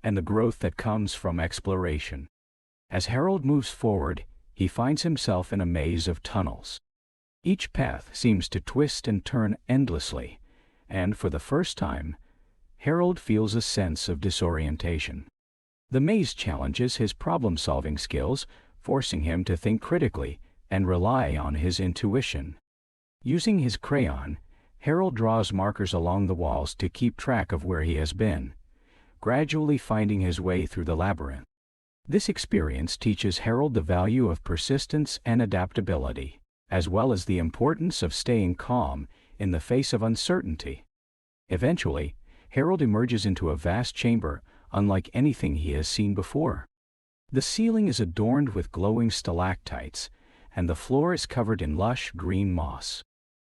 and the growth that comes from exploration. As Harold moves forward, he finds himself in a maze of tunnels. Each path seems to twist and turn endlessly, and for the first time, Harold feels a sense of disorientation. The maze challenges his problem-solving skills, forcing him to think critically and rely on his intuition. Using his crayon, Harold draws markers along the walls to keep track of where he has been, gradually finding his way through the labyrinth. This experience teaches Harold the value of persistence and adaptability, as well as the importance of staying calm in the face of uncertainty. Eventually, Harold emerges into a vast chamber unlike anything he has seen before. The ceiling is adorned with glowing stalactites, and the floor is covered in lush green moss.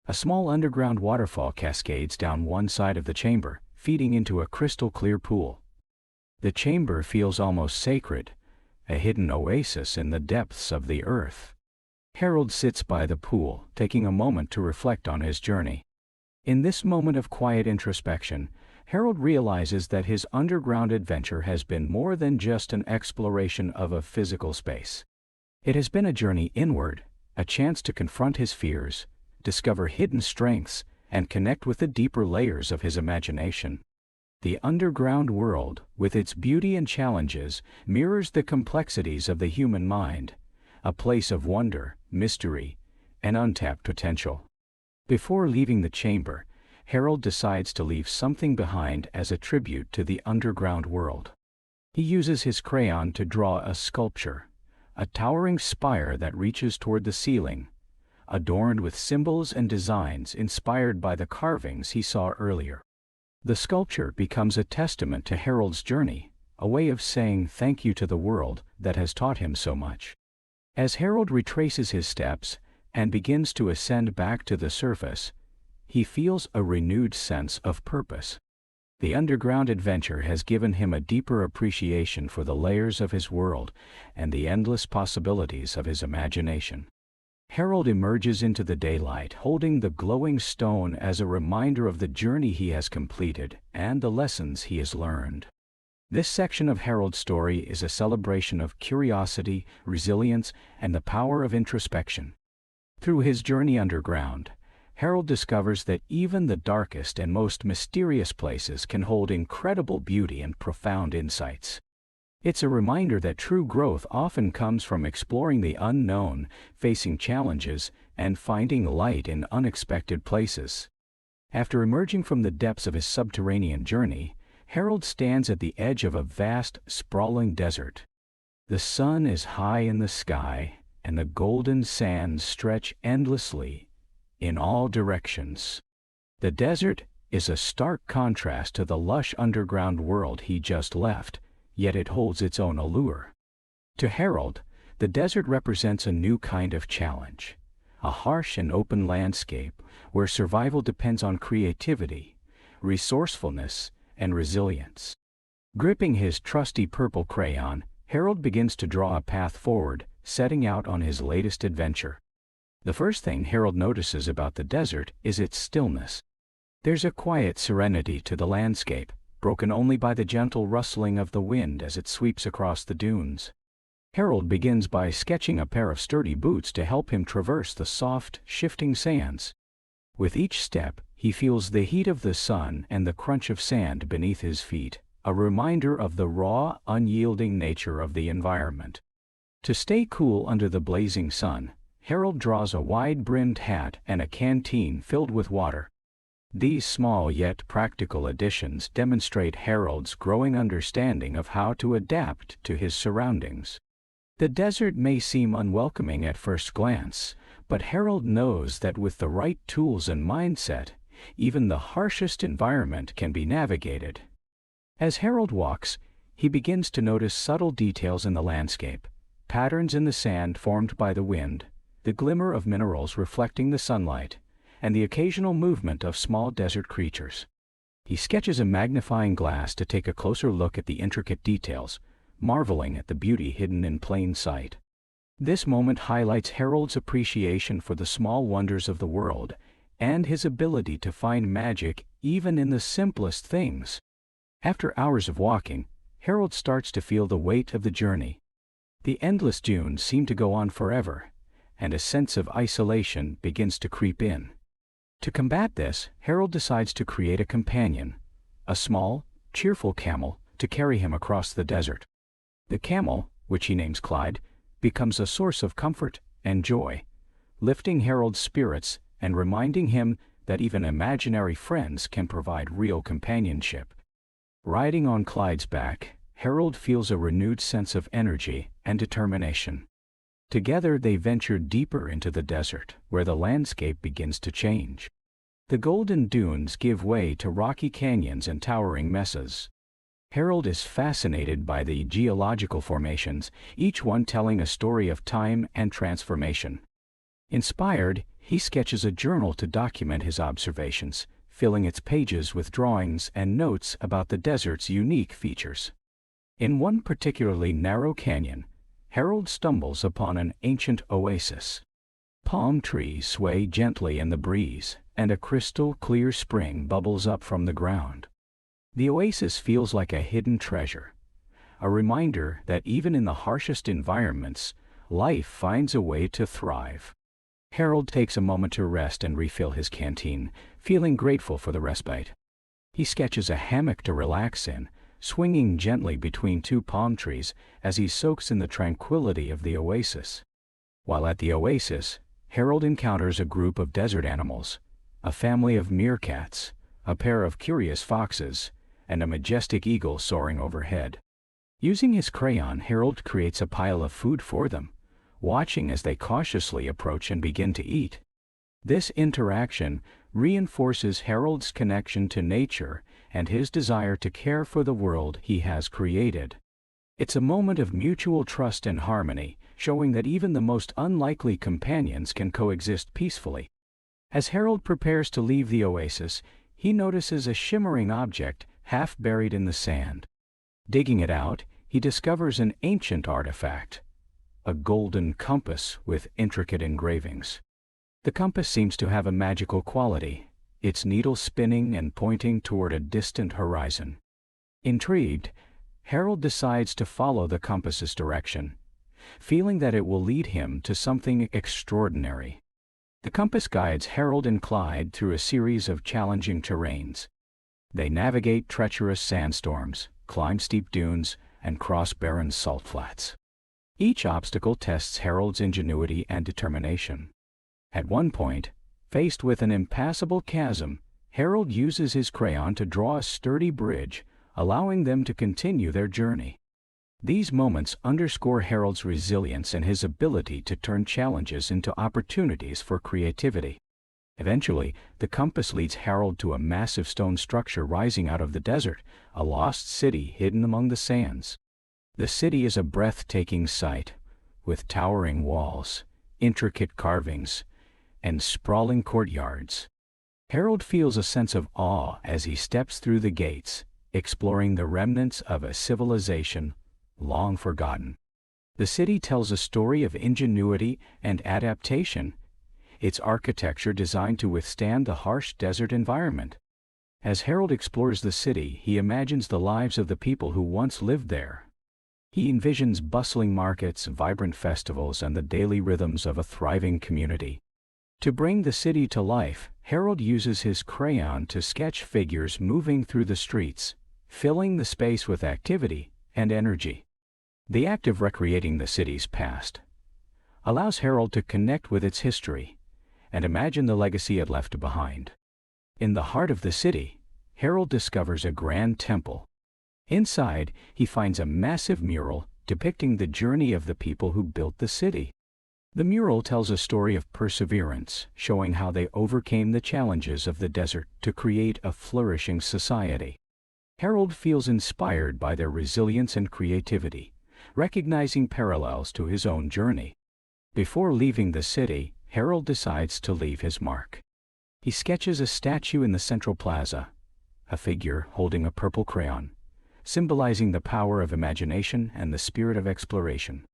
A small underground waterfall cascades down one side of the chamber, feeding into a crystal-clear pool. The chamber feels almost sacred, a hidden oasis in the depths of the earth. Harold sits by the pool, taking a moment to reflect on his journey. In this moment of quiet introspection, Harold realizes that his underground adventure has been more than just an exploration of a physical space. It has been a journey inward, a chance to confront his fears, discover hidden strengths, and connect with the deeper layers of his imagination. The underground world, with its beauty and challenges, mirrors the complexities of the human mind, a place of wonder, mystery, and untapped potential. Before leaving the chamber, Harold decides to leave something behind as a tribute to the underground world. He uses his crayon to draw a sculpture, a towering spire that reaches toward the ceiling, adorned with symbols and designs inspired by the carvings he saw earlier. The sculpture becomes a testament to Harold's journey, a way of saying thank you to the world that has taught him so much. As Harold retraces his steps and begins to ascend back to the surface, he feels a renewed sense of purpose. The underground adventure has given him a deeper appreciation for the layers of his world and the endless possibilities of his imagination. Harold emerges into the daylight, holding the glowing stone as a reminder of the journey he has completed and the lessons he has learned. This section of Harold's story is a celebration of curiosity, resilience, and the power of introspection. Through his journey underground, Harold discovers that even the darkest and most mysterious places can hold incredible beauty and profound insights. It's a reminder that true growth often comes from exploring the unknown, facing challenges, and finding light in unexpected places. After emerging from the depths of his subterranean journey, Harold stands at the edge of a vast, sprawling desert. The sun is high in the sky, and the golden sands stretch endlessly in all directions. The desert is a stark contrast to the lush underground world he just left, yet it holds its own allure. To Harold, the desert represents a new kind of challenge, a harsh and open landscape where survival depends on creativity, resourcefulness, and resilience. Gripping his trusty purple crayon, Harold begins to draw a path forward, setting out on his latest adventure. The first thing Harold notices about the desert is its stillness. There's a quiet serenity to the landscape, broken only by the gentle rustling of the wind as it sweeps across the dunes. Harold begins by sketching a pair of sturdy boots to help him traverse the soft, shifting sands. With each step, he feels the heat of the sun and the crunch of sand beneath his feet, a reminder of the raw, unyielding nature of the environment. To stay cool under the blazing sun, Harold draws a wide-brimmed hat and a canteen filled with water. These small yet practical additions demonstrate Harold's growing understanding of how to adapt to his surroundings. The desert may seem unwelcoming at first glance, but Harold knows that with the right tools and mindset, even the harshest environment can be navigated. As Harold walks, he begins to notice subtle details in the landscape, patterns in the sand formed by the wind, the glimmer of minerals reflecting the sunlight, and the occasional movement of small desert creatures. He sketches a magnifying glass to take a closer look at the intricate details, marveling at the beauty hidden in plain sight. This moment highlights Harold's appreciation for the small wonders of the world and his ability to find magic even in the simplest things. After hours of walking, Harold starts to feel the weight of the journey. The endless dunes seem to go on forever, and a sense of isolation begins to creep in. To combat this, Harold decides to create a companion, a small, cheerful camel, to carry him across the desert. The camel, which he names Clyde, becomes a source of comfort and joy, lifting Harold's spirits and reminding him that even imaginary friends can provide real companionship. Riding on Clyde's back, Harold feels a renewed sense of energy and determination. Together they venture deeper into the desert, where the landscape begins to change. The golden dunes give way to rocky canyons and towering mesas. Harold is fascinated by the geological formations, each one telling a story of time and transformation. Inspired, he sketches a journal to document his observations, filling its pages with drawings and notes about the desert's unique features. In one particularly narrow canyon, Harold stumbles upon an ancient oasis. Palm trees sway gently in the breeze, and a crystal-clear spring bubbles up from the ground. The oasis feels like a hidden treasure, a reminder that even in the harshest environments, life finds a way to thrive. Harold takes a moment to rest and refill his canteen, feeling grateful for the respite. He sketches a hammock to relax in, swinging gently between two palm trees as he soaks in the tranquility of the oasis. While at the oasis, Harold encounters a group of desert animals, a family of meerkats, a pair of curious foxes, and a majestic eagle soaring overhead. Using his crayon, Harold creates a pile of food for them, watching as they cautiously approach and begin to eat. This interaction reinforces Harold's connection to nature and his desire to care for the world he has created. It's a moment of mutual trust and harmony, showing that even the most unlikely companions can coexist peacefully. As Harold prepares to leave the oasis, he notices a shimmering object half buried in the sand. Digging it out, he discovers an ancient artifact, a golden compass with intricate engravings. The compass seems to have a magical quality, its needle spinning and pointing toward a distant horizon. Intrigued, Harold decides to follow the compass's direction, feeling that it will lead him to something extraordinary. The compass guides Harold and Clyde through a series of challenging terrains. They navigate treacherous sandstorms, climb steep dunes, and cross barren salt flats. Each obstacle tests Harold's ingenuity and determination. At one point, faced with an impassable chasm, Harold uses his crayon to draw a sturdy bridge, allowing them to continue their journey. These moments underscore Harold's resilience and his ability to turn challenges into opportunities for creativity. Eventually, the compass leads Harold to a massive stone structure rising out of the desert, a lost city hidden among the sands. The city is a breathtaking sight, with towering walls, intricate carvings, and sprawling courtyards. Harold feels a sense of awe as he steps through the gates, exploring the remnants of a civilization long forgotten. The city tells a story of ingenuity and adaptation, its architecture designed to withstand the harsh desert environment. As Harold explores the city, he imagines the lives of the people who once lived there. He envisions bustling markets, vibrant festivals, and the daily rhythms of a thriving community. To bring the city to life, Harold uses his crayon to sketch figures moving through the streets, filling the space with activity and energy. The act of recreating the city's past allows Harold to connect with its history and imagine the legacy it left behind. In the heart of the city, Harold discovers a grand temple. Inside, he finds a massive mural depicting the journey of the people who built the city. The mural tells a story of perseverance, showing how they overcame the challenges of the desert to create a flourishing society. Harold feels inspired by their resilience and creativity, recognizing parallels to his own journey. Before leaving the city, Harold decides to leave his mark. He sketches a statue in the central plaza, a figure holding a purple crayon, symbolizing the power of imagination and the spirit of exploration.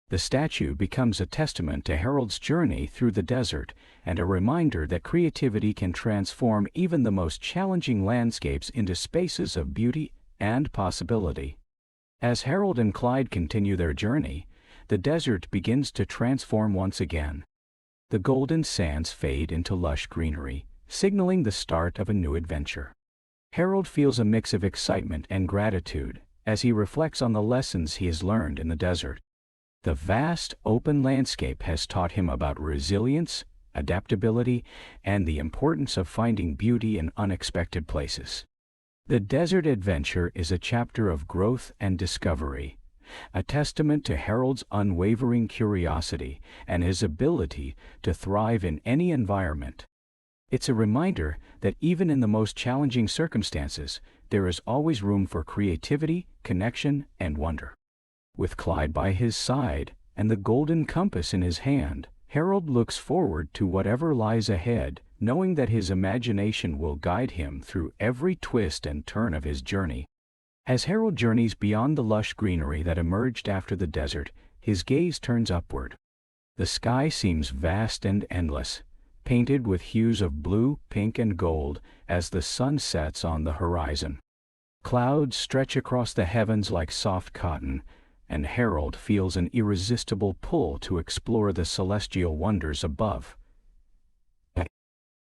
The statue becomes a testament to Harold's journey through the desert and a reminder that creativity can transform even the most challenging landscapes into spaces of beauty and possibility. As Harold and Clyde continue their journey, the desert begins to transform once again. The golden sands fade into lush greenery, signaling the start of a new adventure. Harold feels a mix of excitement and gratitude as he reflects on the lessons he has learned in the desert. The vast, open landscape has taught him about resilience, adaptability, and the importance of finding beauty in unexpected places. The desert adventure is a chapter of growth and discovery, a testament to Harold's unwavering curiosity and his ability to thrive in any environment. It's a reminder that even in the most challenging circumstances, there is always room for creativity, connection, and wonder. With Clyde by his side and the golden compass in his hand, Harold looks forward to whatever lies ahead, knowing that his imagination will guide him through every twist and turn of his journey. As Harold journeys beyond the lush greenery that emerged after the desert, his gaze turns upward. The sky seems vast and endless, painted with hues of blue, pink, and gold as the sun sets on the horizon. Clouds stretch across the heavens like soft cotton, and Harold feels an irresistible pull to explore the celestial wonders above.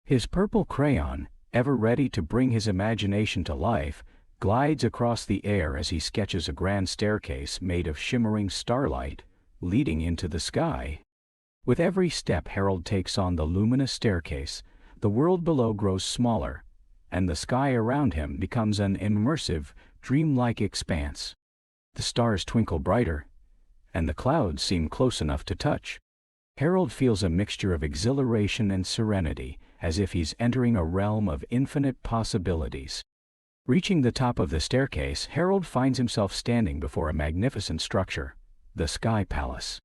His purple crayon, ever ready to bring his imagination to life, glides across the air as he sketches a grand staircase made of shimmering starlight, leading into the sky. With every step Harold takes on the luminous staircase, the world below grows smaller, and the sky around him becomes an immersive, dreamlike expanse. The stars twinkle brighter, and the clouds seem close enough to touch. Harold feels a mixture of exhilaration and serenity, as if he's entering a realm of infinite possibilities. Reaching the top of the staircase, Harold finds himself standing before a magnificent structure, the Sky Palace.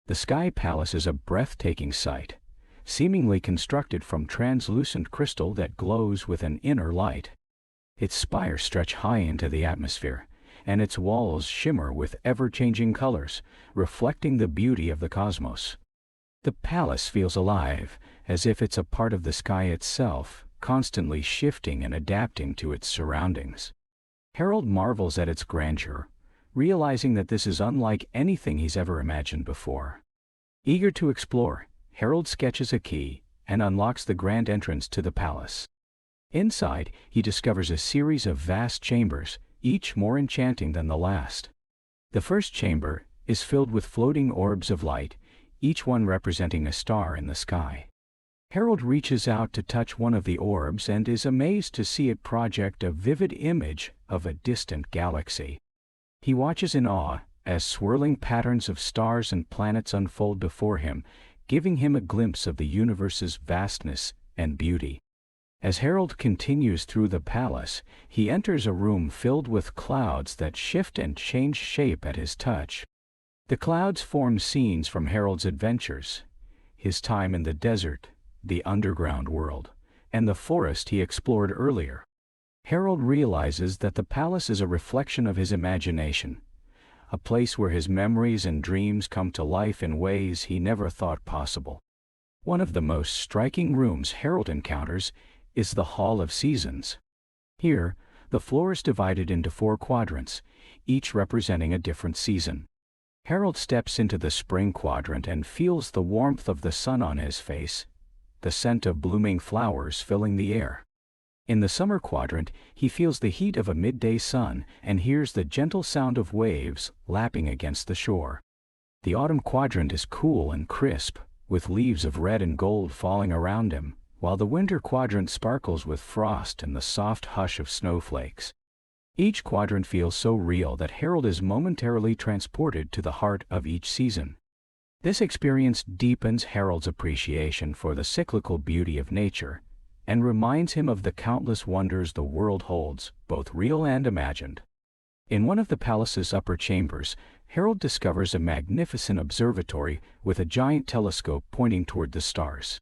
The Sky Palace is a breathtaking sight, seemingly constructed from translucent crystal that glows with an inner light. Its spires stretch high into the atmosphere, and its walls shimmer with ever-changing colors, reflecting the beauty of the cosmos. The palace feels alive, as if it's a part of the sky itself, constantly shifting and adapting to its surroundings. Harold marvels at its grandeur, realizing that this is unlike anything he's ever imagined before. Eager to explore, Harold sketches a key and unlocks the grand entrance to the palace. Inside, he discovers a series of vast chambers, each more enchanting than the last. The first chamber is filled with floating orbs of light, each one representing a star in the sky. Harold reaches out to touch one of the orbs and is amazed to see it project a vivid image of a distant galaxy. He watches in awe as swirling patterns of stars and planets unfold before him, giving him a glimpse of the universe's vastness and beauty. As Harold continues through the palace, he enters a room filled with clouds that shift and change shape at his touch. The clouds form scenes from Harold's adventures, his time in the desert, the underground world, and the forest he explored earlier. Harold realizes that the palace is a reflection of his imagination, a place where his memories and dreams come to life in ways he never thought possible. One of the most striking rooms Harold encounters is the Hall of Seasons. Here, the floor is divided into 4 quadrants, each representing a different season. Harold steps into the spring quadrant and feels the warmth of the sun on his face, the scent of blooming flowers filling the air. In the summer quadrant, he feels the heat of a midday sun and hears the gentle sound of waves lapping against the shore. The autumn quadrant is cool and crisp, with leaves of red and gold falling around him, while the winter quadrant sparkles with frost and the soft hush of snowflakes. Each quadrant feels so real that Harold is momentarily transported to the heart of each season. This experience deepens Harold's appreciation for the cyclical beauty of nature and reminds him of the countless wonders the world holds, both real and imagined. In one of the palace's upper chambers, Harold discovers a magnificent observatory with a giant telescope pointing toward the stars.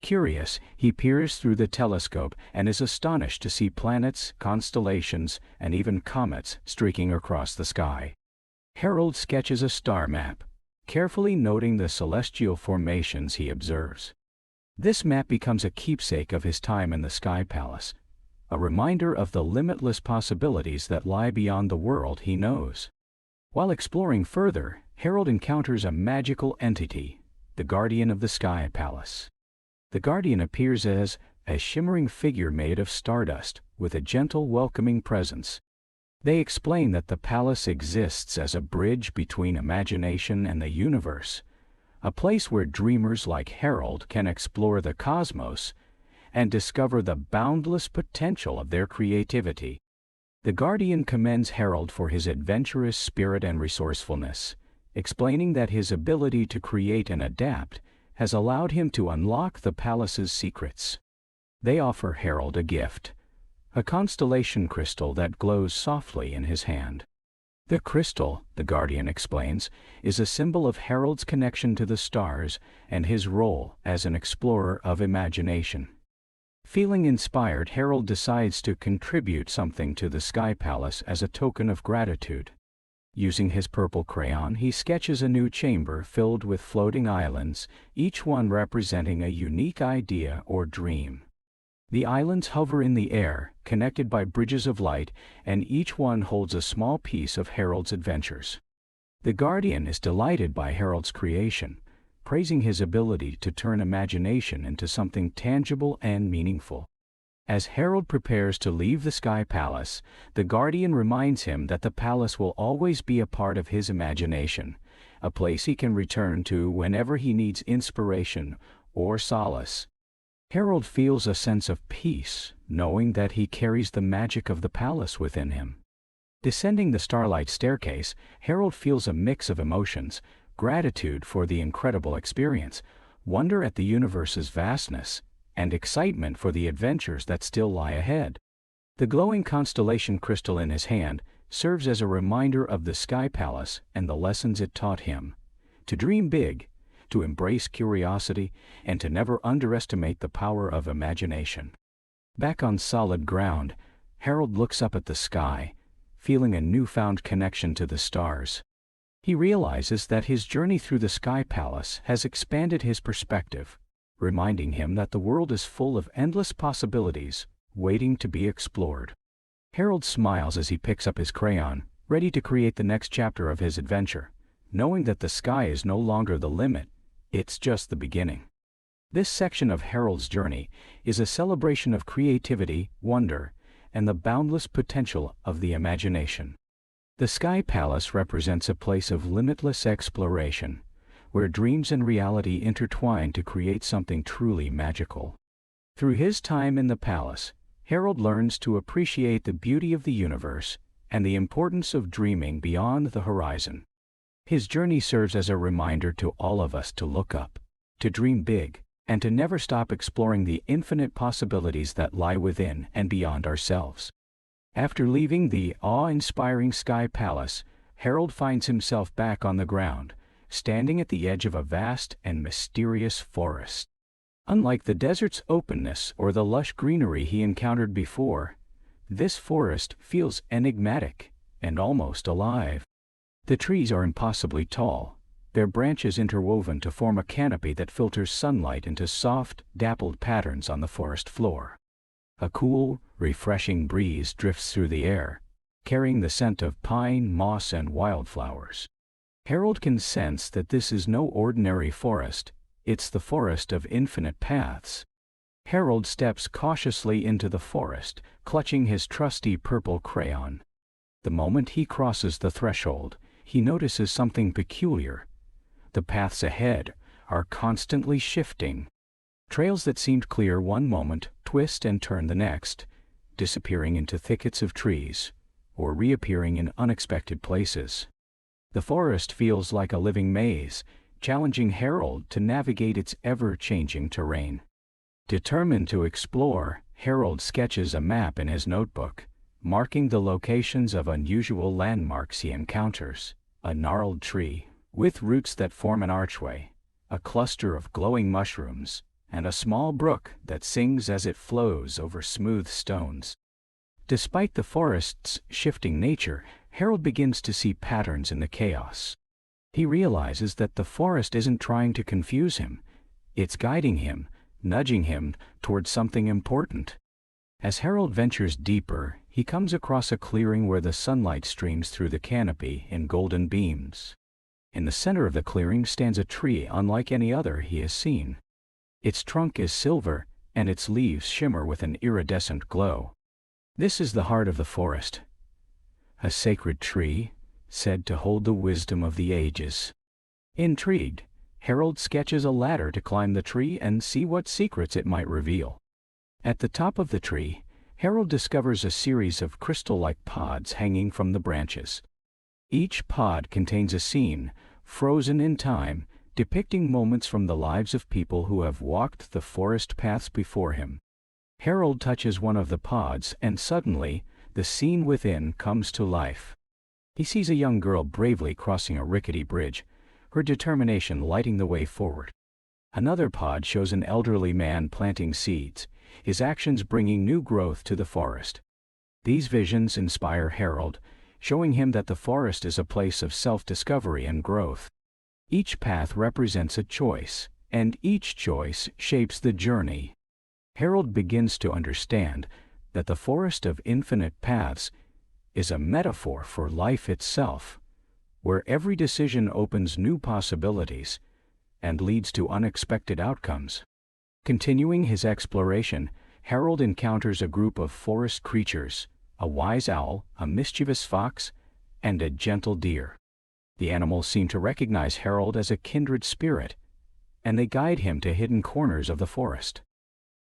Curious, he peers through the telescope and is astonished to see planets, constellations, and even comets streaking across the sky. Harold sketches a star map, carefully noting the celestial formations he observes. This map becomes a keepsake of his time in the Sky Palace, a reminder of the limitless possibilities that lie beyond the world he knows. While exploring further, Harold encounters a magical entity, the Guardian of the Sky Palace. The Guardian appears as a shimmering figure made of stardust, with a gentle, welcoming presence. They explain that the palace exists as a bridge between imagination and the universe, a place where dreamers like Harold can explore the cosmos and discover the boundless potential of their creativity. The Guardian commends Harold for his adventurous spirit and resourcefulness, explaining that his ability to create and adapt has allowed him to unlock the palace's secrets. They offer Harold a gift, a constellation crystal that glows softly in his hand. The crystal, the Guardian explains, is a symbol of Harold's connection to the stars and his role as an explorer of imagination. Feeling inspired, Harold decides to contribute something to the Sky Palace as a token of gratitude. Using his purple crayon, he sketches a new chamber filled with floating islands, each one representing a unique idea or dream. The islands hover in the air, connected by bridges of light, and each one holds a small piece of Harold's adventures. The Guardian is delighted by Harold's creation, praising his ability to turn imagination into something tangible and meaningful. As Harold prepares to leave the Sky Palace, the Guardian reminds him that the palace will always be a part of his imagination, a place he can return to whenever he needs inspiration or solace. Harold feels a sense of peace, knowing that he carries the magic of the palace within him. Descending the starlight staircase, Harold feels a mix of emotions: gratitude for the incredible experience, wonder at the universe's vastness, and excitement for the adventures that still lie ahead. The glowing constellation crystal in his hand serves as a reminder of the Sky Palace and the lessons it taught him: to dream big, to embrace curiosity, and to never underestimate the power of imagination. Back on solid ground, Harold looks up at the sky, feeling a newfound connection to the stars. He realizes that his journey through the Sky Palace has expanded his perspective, reminding him that the world is full of endless possibilities waiting to be explored. Harold smiles as he picks up his crayon, ready to create the next chapter of his adventure, knowing that the sky is no longer the limit, it's just the beginning. This section of Harold's journey is a celebration of creativity, wonder, and the boundless potential of the imagination. The Sky Palace represents a place of limitless exploration, where dreams and reality intertwine to create something truly magical. Through his time in the palace, Harold learns to appreciate the beauty of the universe and the importance of dreaming beyond the horizon. His journey serves as a reminder to all of us to look up, to dream big, and to never stop exploring the infinite possibilities that lie within and beyond ourselves. After leaving the awe-inspiring Sky Palace, Harold finds himself back on the ground, standing at the edge of a vast and mysterious forest. Unlike the desert's openness or the lush greenery he encountered before, this forest feels enigmatic and almost alive. The trees are impossibly tall, their branches interwoven to form a canopy that filters sunlight into soft, dappled patterns on the forest floor. A cool, refreshing breeze drifts through the air, carrying the scent of pine, moss, and wildflowers. Harold can sense that this is no ordinary forest, it's the forest of infinite paths. Harold steps cautiously into the forest, clutching his trusty purple crayon. The moment he crosses the threshold, he notices something peculiar. The paths ahead are constantly shifting. Trails that seemed clear one moment twist and turn the next, disappearing into thickets of trees, or reappearing in unexpected places. The forest feels like a living maze, challenging Harold to navigate its ever-changing terrain. Determined to explore, Harold sketches a map in his notebook, marking the locations of unusual landmarks he encounters: a gnarled tree, with roots that form an archway, a cluster of glowing mushrooms, and a small brook that sings as it flows over smooth stones. Despite the forest's shifting nature, Harold begins to see patterns in the chaos. He realizes that the forest isn't trying to confuse him, it's guiding him, nudging him towards something important. As Harold ventures deeper, he comes across a clearing where the sunlight streams through the canopy in golden beams. In the center of the clearing stands a tree unlike any other he has seen. Its trunk is silver, and its leaves shimmer with an iridescent glow. This is the heart of the forest, a sacred tree, said to hold the wisdom of the ages. Intrigued, Harold sketches a ladder to climb the tree and see what secrets it might reveal. At the top of the tree, Harold discovers a series of crystal-like pods hanging from the branches. Each pod contains a scene, frozen in time, depicting moments from the lives of people who have walked the forest paths before him. Harold touches one of the pods, and suddenly, the scene within comes to life. He sees a young girl bravely crossing a rickety bridge, her determination lighting the way forward. Another pod shows an elderly man planting seeds, his actions bringing new growth to the forest. These visions inspire Harold, showing him that the forest is a place of self-discovery and growth. Each path represents a choice, and each choice shapes the journey. Harold begins to understand that the forest of infinite paths is a metaphor for life itself, where every decision opens new possibilities and leads to unexpected outcomes. Continuing his exploration, Harold encounters a group of forest creatures: a wise owl, a mischievous fox, and a gentle deer. The animals seem to recognize Harold as a kindred spirit, and they guide him to hidden corners of the forest.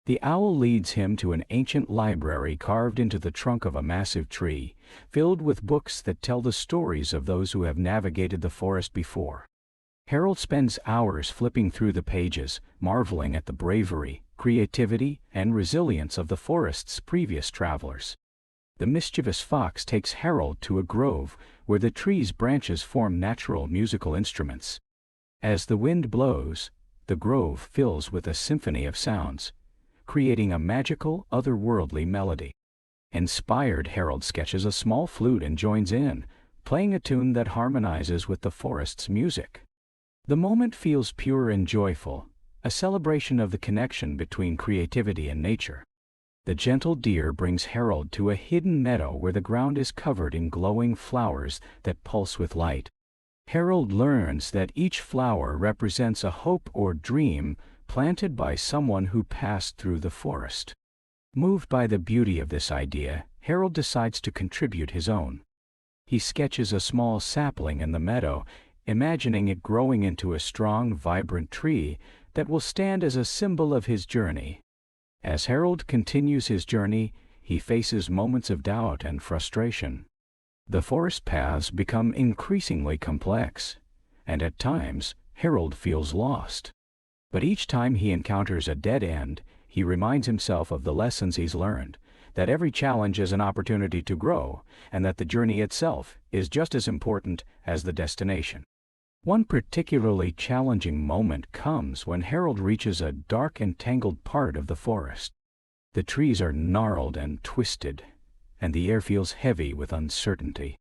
The owl leads him to an ancient library carved into the trunk of a massive tree, filled with books that tell the stories of those who have navigated the forest before. Harold spends hours flipping through the pages, marveling at the bravery, creativity, and resilience of the forest's previous travelers. The mischievous fox takes Harold to a grove where the tree's branches form natural musical instruments. As the wind blows, the grove fills with a symphony of sounds, creating a magical, otherworldly melody. Inspired, Harold sketches a small flute and joins in, playing a tune that harmonizes with the forest's music. The moment feels pure and joyful, a celebration of the connection between creativity and nature. The gentle deer brings Harold to a hidden meadow where the ground is covered in glowing flowers that pulse with light. Harold learns that each flower represents a hope or dream planted by someone who passed through the forest. Moved by the beauty of this idea, Harold decides to contribute his own. He sketches a small sapling in the meadow, imagining it growing into a strong, vibrant tree that will stand as a symbol of his journey. As Harold continues his journey, he faces moments of doubt and frustration. The forest paths become increasingly complex, and at times, Harold feels lost. But each time he encounters a dead end, he reminds himself of the lessons he's learned, that every challenge is an opportunity to grow, and that the journey itself is just as important as the destination. One particularly challenging moment comes when Harold reaches a dark and tangled part of the forest. The trees are gnarled and twisted, and the air feels heavy with uncertainty.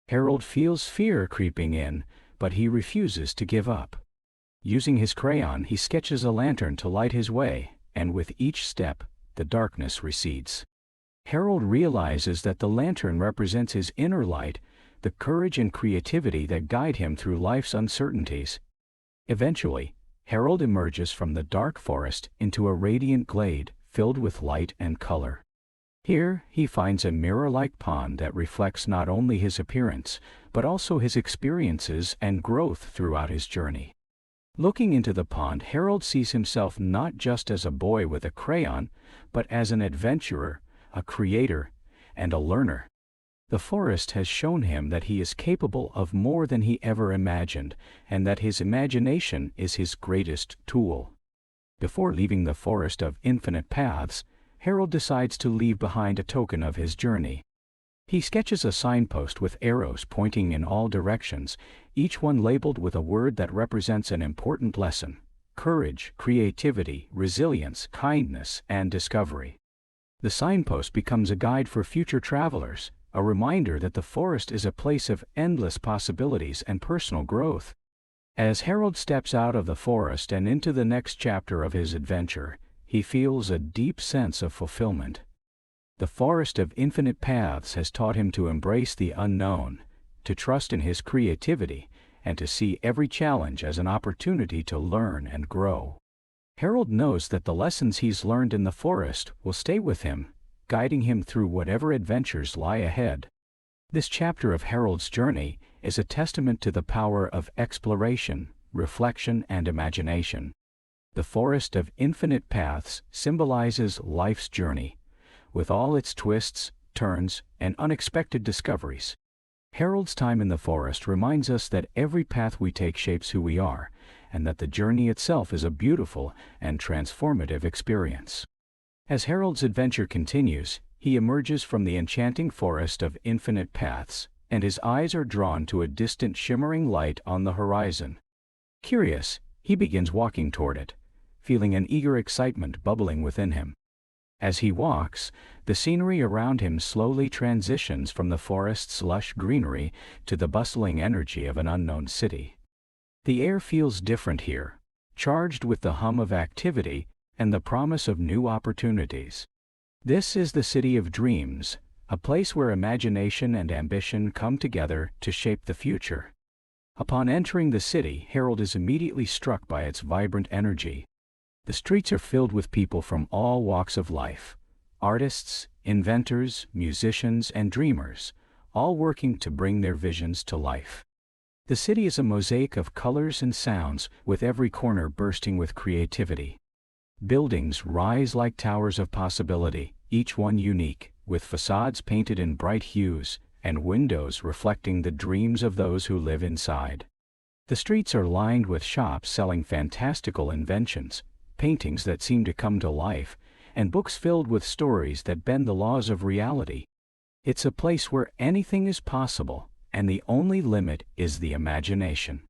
Harold feels fear creeping in, but he refuses to give up. Using his crayon, he sketches a lantern to light his way, and with each step, the darkness recedes. Harold realizes that the lantern represents his inner light, the courage and creativity that guide him through life's uncertainties. Eventually, Harold emerges from the dark forest into a radiant glade filled with light and color. Here, he finds a mirror-like pond that reflects not only his appearance, but also his experiences and growth throughout his journey. Looking into the pond, Harold sees himself not just as a boy with a crayon, but as an adventurer, a creator, and a learner. The forest has shown him that he is capable of more than he ever imagined, and that his imagination is his greatest tool. Before leaving the forest of infinite paths, Harold decides to leave behind a token of his journey. He sketches a signpost with arrows pointing in all directions, each one labeled with a word that represents an important lesson: courage, creativity, resilience, kindness, and discovery. The signpost becomes a guide for future travelers, a reminder that the forest is a place of endless possibilities and personal growth. As Harold steps out of the forest and into the next chapter of his adventure, he feels a deep sense of fulfillment. The forest of infinite paths has taught him to embrace the unknown, to trust in his creativity, and to see every challenge as an opportunity to learn and grow. Harold knows that the lessons he's learned in the forest will stay with him, guiding him through whatever adventures lie ahead. This chapter of Harold's journey is a testament to the power of exploration, reflection, and imagination. The forest of infinite paths symbolizes life's journey, with all its twists, turns, and unexpected discoveries. Harold's time in the forest reminds us that every path we take shapes who we are, and that the journey itself is a beautiful and transformative experience. As Harold's adventure continues, he emerges from the enchanting forest of infinite paths, and his eyes are drawn to a distant shimmering light on the horizon. Curious, he begins walking toward it, feeling an eager excitement bubbling within him. As he walks, the scenery around him slowly transitions from the forest's lush greenery to the bustling energy of an unknown city. The air feels different here, charged with the hum of activity and the promise of new opportunities. This is the city of dreams, a place where imagination and ambition come together to shape the future. Upon entering the city, Harold is immediately struck by its vibrant energy. The streets are filled with people from all walks of life: artists, inventors, musicians, and dreamers, all working to bring their visions to life. The city is a mosaic of colors and sounds, with every corner bursting with creativity. Buildings rise like towers of possibility, each one unique, with facades painted in bright hues, and windows reflecting the dreams of those who live inside. The streets are lined with shops selling fantastical inventions, paintings that seem to come to life, and books filled with stories that bend the laws of reality. It's a place where anything is possible, and the only limit is the imagination.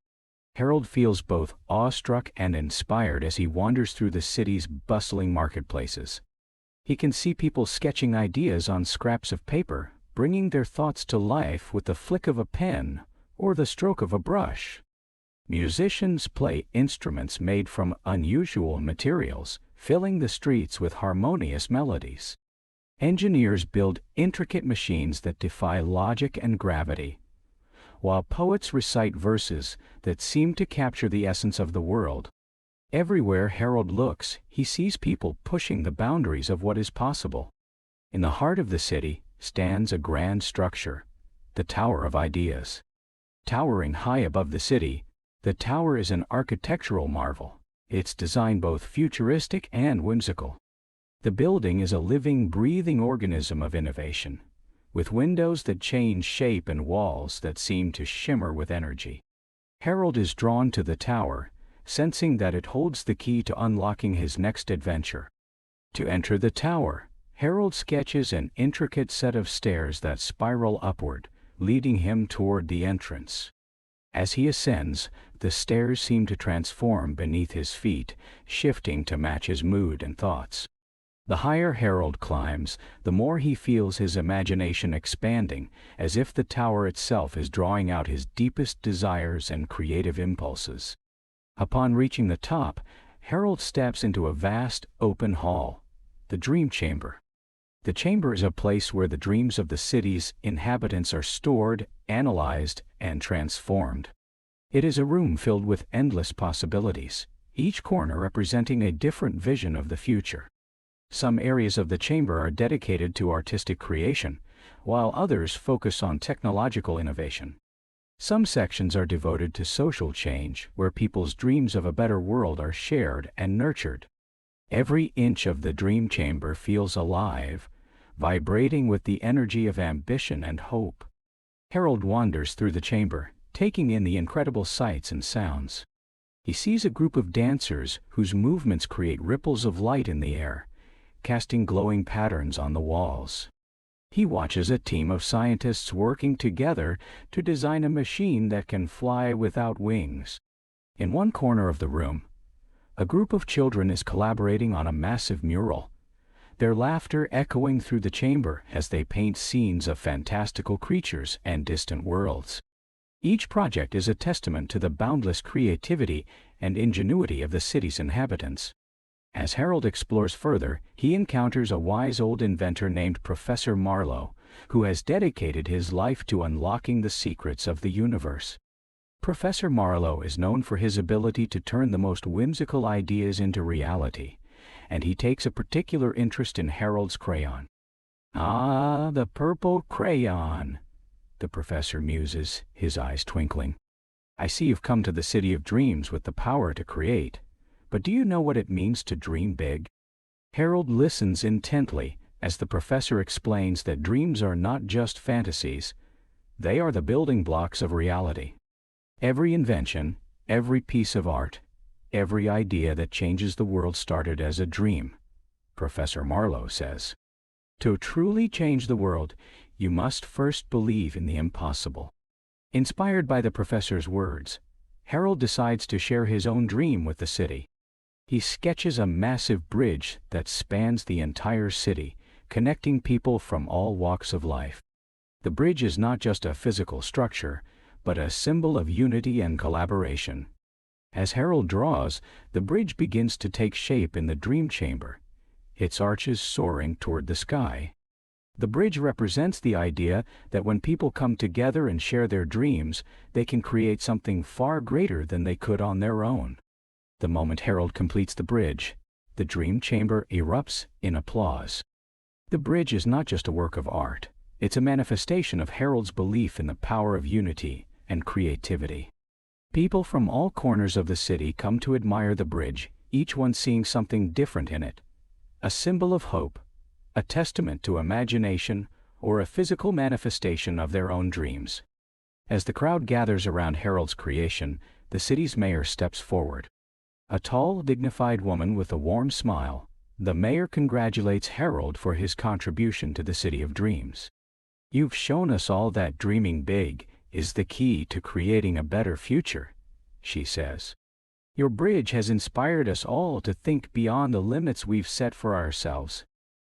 Harold feels both awestruck and inspired as he wanders through the city's bustling marketplaces. He can see people sketching ideas on scraps of paper, bringing their thoughts to life with the flick of a pen or the stroke of a brush. Musicians play instruments made from unusual materials, filling the streets with harmonious melodies. Engineers build intricate machines that defy logic and gravity, while poets recite verses that seem to capture the essence of the world. Everywhere Harold looks, he sees people pushing the boundaries of what is possible. In the heart of the city stands a grand structure, the Tower of Ideas. Towering high above the city, the tower is an architectural marvel, its design both futuristic and whimsical. The building is a living, breathing organism of innovation, with windows that change shape and walls that seem to shimmer with energy. Harold is drawn to the tower, sensing that it holds the key to unlocking his next adventure. To enter the tower, Harold sketches an intricate set of stairs that spiral upward, leading him toward the entrance. As he ascends, the stairs seem to transform beneath his feet, shifting to match his mood and thoughts. The higher Harold climbs, the more he feels his imagination expanding, as if the tower itself is drawing out his deepest desires and creative impulses. Upon reaching the top, Harold steps into a vast, open hall, the Dream Chamber. The chamber is a place where the dreams of the city's inhabitants are stored, analyzed, and transformed. It is a room filled with endless possibilities, each corner representing a different vision of the future. Some areas of the chamber are dedicated to artistic creation, while others focus on technological innovation. Some sections are devoted to social change, where people's dreams of a better world are shared and nurtured. Every inch of the dream chamber feels alive, vibrating with the energy of ambition and hope. Harold wanders through the chamber, taking in the incredible sights and sounds. He sees a group of dancers whose movements create ripples of light in the air, casting glowing patterns on the walls. He watches a team of scientists working together to design a machine that can fly without wings. In one corner of the room, a group of children is collaborating on a massive mural, their laughter echoing through the chamber as they paint scenes of fantastical creatures and distant worlds. Each project is a testament to the boundless creativity and ingenuity of the city's inhabitants. As Harold explores further, he encounters a wise old inventor named Professor Marlowe, who has dedicated his life to unlocking the secrets of the universe. Professor Marlowe is known for his ability to turn the most whimsical ideas into reality, and he takes a particular interest in Harold's crayon. "Ah, the purple crayon," the professor muses, his eyes twinkling. "I see you've come to the City of Dreams with the power to create. But do you know what it means to dream big?" Harold listens intently as the professor explains that dreams are not just fantasies, they are the building blocks of reality. Every invention, every piece of art, every idea that changes the world started as a dream, Professor Marlowe says. To truly change the world, you must first believe in the impossible. Inspired by the professor's words, Harold decides to share his own dream with the city. He sketches a massive bridge that spans the entire city, connecting people from all walks of life. The bridge is not just a physical structure, but a symbol of unity and collaboration. As Harold draws, the bridge begins to take shape in the dream chamber, its arches soaring toward the sky. The bridge represents the idea that when people come together and share their dreams, they can create something far greater than they could on their own. The moment Harold completes the bridge, the dream chamber erupts in applause. The bridge is not just a work of art, it's a manifestation of Harold's belief in the power of unity and creativity. People from all corners of the city come to admire the bridge, each one seeing something different in it. A symbol of hope, a testament to imagination, or a physical manifestation of their own dreams. As the crowd gathers around Harold's creation, the city's mayor steps forward. A tall, dignified woman with a warm smile, the mayor congratulates Harold for his contribution to the City of Dreams. "You've shown us all that dreaming big is the key to creating a better future," she says. "Your bridge has inspired us all to think beyond the limits we've set for ourselves."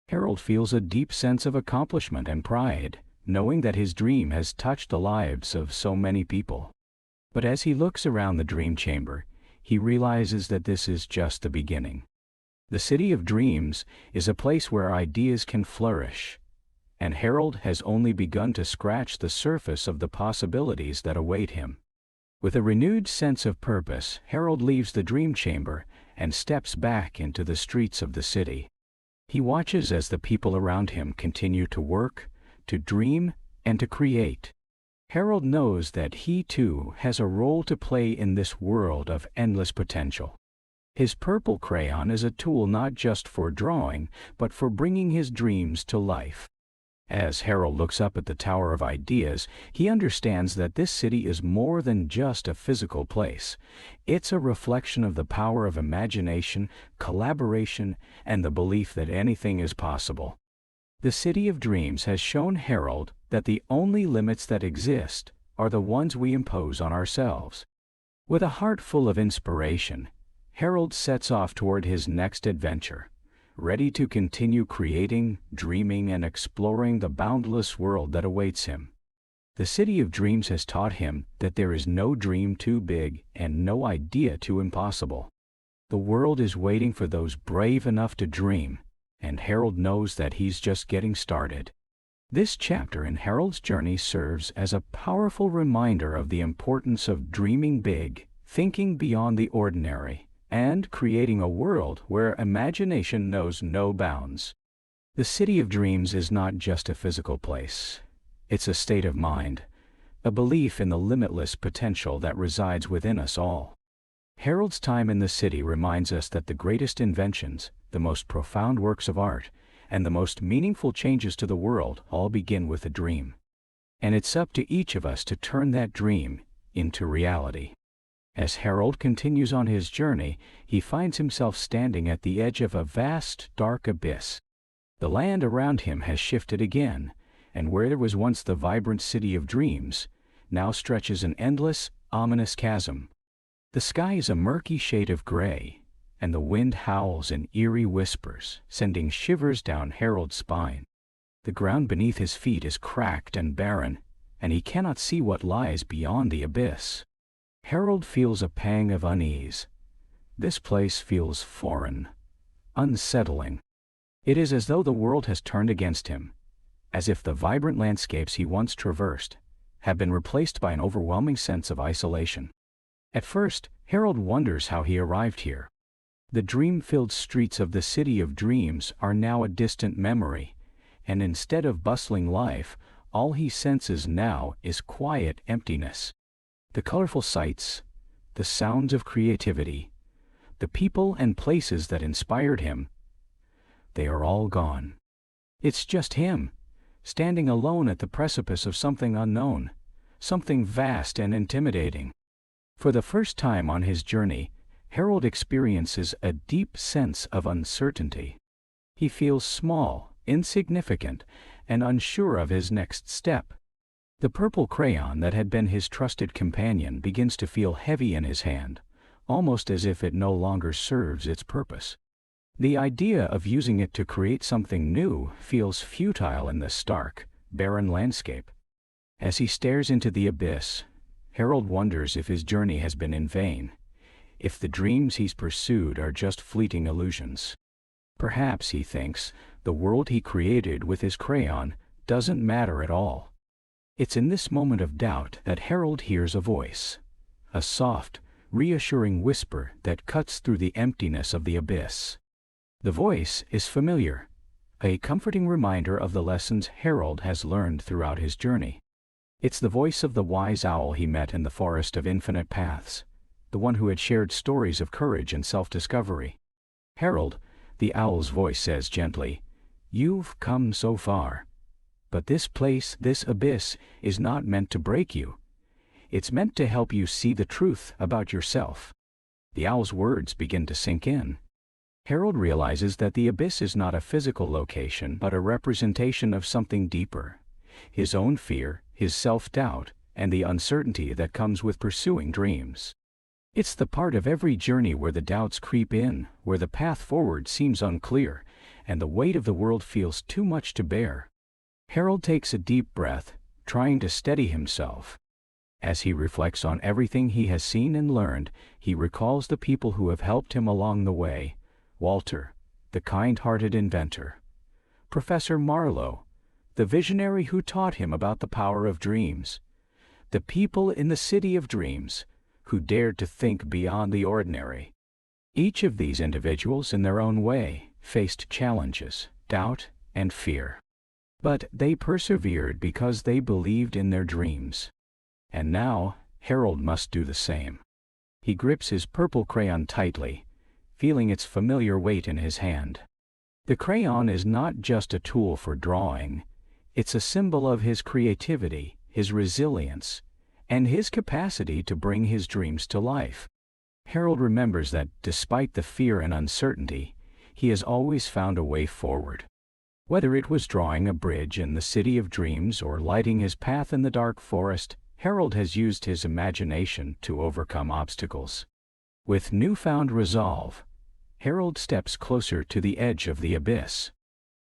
Harold feels a deep sense of accomplishment and pride, knowing that his dream has touched the lives of so many people. But as he looks around the dream chamber, he realizes that this is just the beginning. The City of Dreams is a place where ideas can flourish, and Harold has only begun to scratch the surface of the possibilities that await him. With a renewed sense of purpose, Harold leaves the dream chamber and steps back into the streets of the city. He watches as the people around him continue to work, to dream, and to create. Harold knows that he too has a role to play in this world of endless potential. His purple crayon is a tool not just for drawing, but for bringing his dreams to life. As Harold looks up at the Tower of Ideas, he understands that this city is more than just a physical place. It's a reflection of the power of imagination, collaboration, and the belief that anything is possible. The City of Dreams has shown Harold that the only limits that exist are the ones we impose on ourselves. With a heart full of inspiration, Harold sets off toward his next adventure, ready to continue creating, dreaming, and exploring the boundless world that awaits him. The City of Dreams has taught him that there is no dream too big and no idea too impossible. The world is waiting for those brave enough to dream, and Harold knows that he's just getting started. This chapter in Harold's journey serves as a powerful reminder of the importance of dreaming big, thinking beyond the ordinary, and creating a world where imagination knows no bounds. The City of Dreams is not just a physical place. It's a state of mind, a belief in the limitless potential that resides within us all. Harold's time in the city reminds us that the greatest inventions, the most profound works of art, and the most meaningful changes to the world all begin with a dream. And it's up to each of us to turn that dream into reality. As Harold continues on his journey, he finds himself standing at the edge of a vast, dark abyss. The land around him has shifted again, and where there was once the vibrant City of Dreams, now stretches an endless, ominous chasm. The sky is a murky shade of gray, and the wind howls in eerie whispers, sending shivers down Harold's spine. The ground beneath his feet is cracked and barren, and he cannot see what lies beyond the abyss. Harold feels a pang of unease. This place feels foreign, unsettling. It is as though the world has turned against him, as if the vibrant landscapes he once traversed have been replaced by an overwhelming sense of isolation. At first, Harold wonders how he arrived here. The dream-filled streets of the City of Dreams are now a distant memory, and instead of bustling life, all he senses now is quiet emptiness. The colorful sights, the sounds of creativity, the people and places that inspired him, they are all gone. It's just him, standing alone at the precipice of something unknown, something vast and intimidating. For the first time on his journey, Harold experiences a deep sense of uncertainty. He feels small, insignificant, and unsure of his next step. The purple crayon that had been his trusted companion begins to feel heavy in his hand, almost as if it no longer serves its purpose. The idea of using it to create something new feels futile in the stark, barren landscape. As he stares into the abyss, Harold wonders if his journey has been in vain, if the dreams he's pursued are just fleeting illusions. Perhaps, he thinks, the world he created with his crayon doesn't matter at all. It's in this moment of doubt that Harold hears a voice, a soft, reassuring whisper that cuts through the emptiness of the abyss. The voice is familiar, a comforting reminder of the lessons Harold has learned throughout his journey. It's the voice of the wise owl he met in the forest of infinite paths, the one who had shared stories of courage and self-discovery. Harold, the owl's voice says gently, "You've come so far. But this place, this abyss, is not meant to break you. It's meant to help you see the truth about yourself." The owl's words begin to sink in. Harold realizes that the abyss is not a physical location, but a representation of something deeper. His own fear, his self-doubt, and the uncertainty that comes with pursuing dreams. It's the part of every journey where the doubts creep in, where the path forward seems unclear, and the weight of the world feels too much to bear. Harold takes a deep breath, trying to steady himself. As he reflects on everything he has seen and learned, he recalls the people who have helped him along the way: Walter, the kind-hearted inventor; Professor Marlowe, the visionary who taught him about the power of dreams; the people in the city of dreams, who dared to think beyond the ordinary. Each of these individuals, in their own way, faced challenges, doubt, and fear. But they persevered because they believed in their dreams. And now, Harold must do the same. He grips his purple crayon tightly, feeling its familiar weight in his hand. The crayon is not just a tool for drawing, it's a symbol of his creativity, his resilience, and his capacity to bring his dreams to life. Harold remembers that, despite the fear and uncertainty, he has always found a way forward. Whether it was drawing a bridge in the city of dreams or lighting his path in the dark forest, Harold has used his imagination to overcome obstacles. With newfound resolve, Harold steps closer to the edge of the abyss.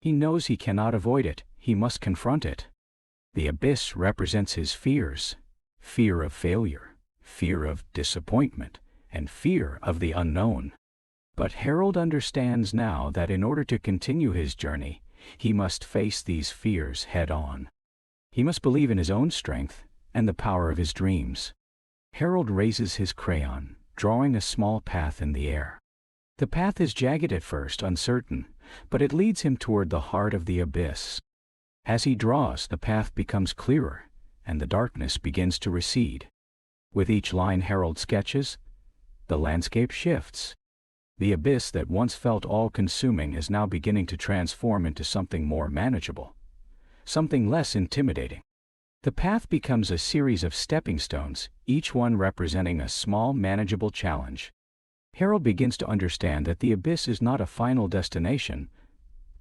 He knows he cannot avoid it, he must confront it. The abyss represents his fears: fear of failure, fear of disappointment, and fear of the unknown. But Harold understands now that in order to continue his journey, he must face these fears head-on. He must believe in his own strength and the power of his dreams. Harold raises his crayon, drawing a small path in the air. The path is jagged at first, uncertain, but it leads him toward the heart of the abyss. As he draws, the path becomes clearer, and the darkness begins to recede. With each line Harold sketches, the landscape shifts. The abyss that once felt all-consuming is now beginning to transform into something more manageable, something less intimidating. The path becomes a series of stepping stones, each one representing a small, manageable challenge. Harold begins to understand that the abyss is not a final destination,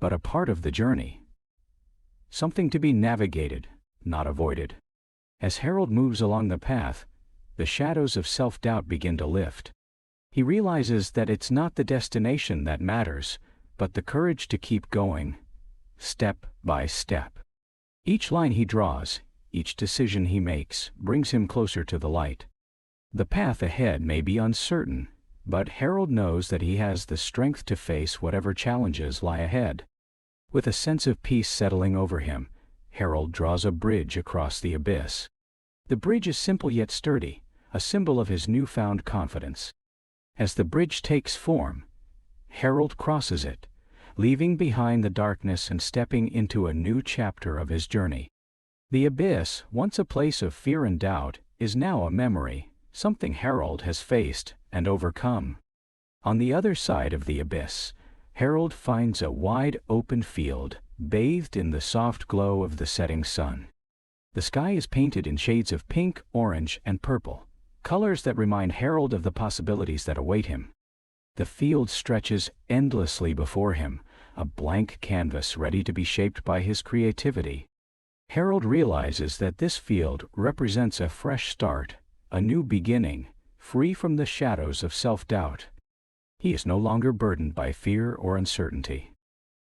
but a part of the journey. Something to be navigated, not avoided. As Harold moves along the path, the shadows of self-doubt begin to lift. He realizes that it's not the destination that matters, but the courage to keep going, step by step. Each line he draws, each decision he makes, brings him closer to the light. The path ahead may be uncertain, but Harold knows that he has the strength to face whatever challenges lie ahead. With a sense of peace settling over him, Harold draws a bridge across the abyss. The bridge is simple yet sturdy, a symbol of his newfound confidence. As the bridge takes form, Harold crosses it, leaving behind the darkness and stepping into a new chapter of his journey. The abyss, once a place of fear and doubt, is now a memory, something Harold has faced and overcome. On the other side of the abyss, Harold finds a wide open field, bathed in the soft glow of the setting sun. The sky is painted in shades of pink, orange, and purple, colors that remind Harold of the possibilities that await him. The field stretches endlessly before him, a blank canvas ready to be shaped by his creativity. Harold realizes that this field represents a fresh start, a new beginning, free from the shadows of self-doubt. He is no longer burdened by fear or uncertainty.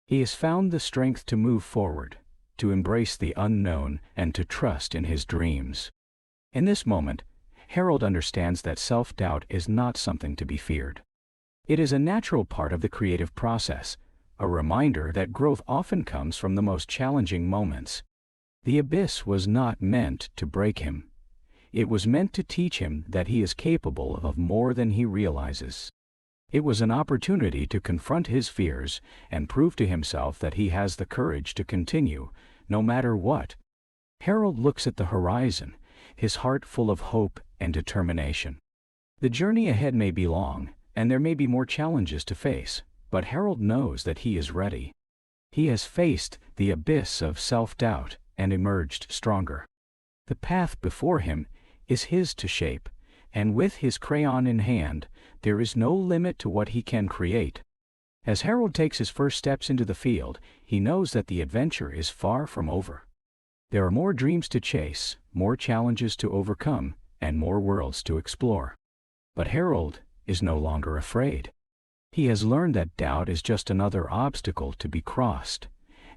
He has found the strength to move forward, to embrace the unknown, and to trust in his dreams. In this moment, Harold understands that self-doubt is not something to be feared. It is a natural part of the creative process, a reminder that growth often comes from the most challenging moments. The abyss was not meant to break him. It was meant to teach him that he is capable of more than he realizes. It was an opportunity to confront his fears and prove to himself that he has the courage to continue, no matter what. Harold looks at the horizon, his heart full of hope and determination. The journey ahead may be long, and there may be more challenges to face, but Harold knows that he is ready. He has faced the abyss of self-doubt and emerged stronger. The path before him is his to shape, and with his crayon in hand, there is no limit to what he can create. As Harold takes his first steps into the field, he knows that the adventure is far from over. There are more dreams to chase, more challenges to overcome, and more worlds to explore. But Harold is no longer afraid. He has learned that doubt is just another obstacle to be crossed,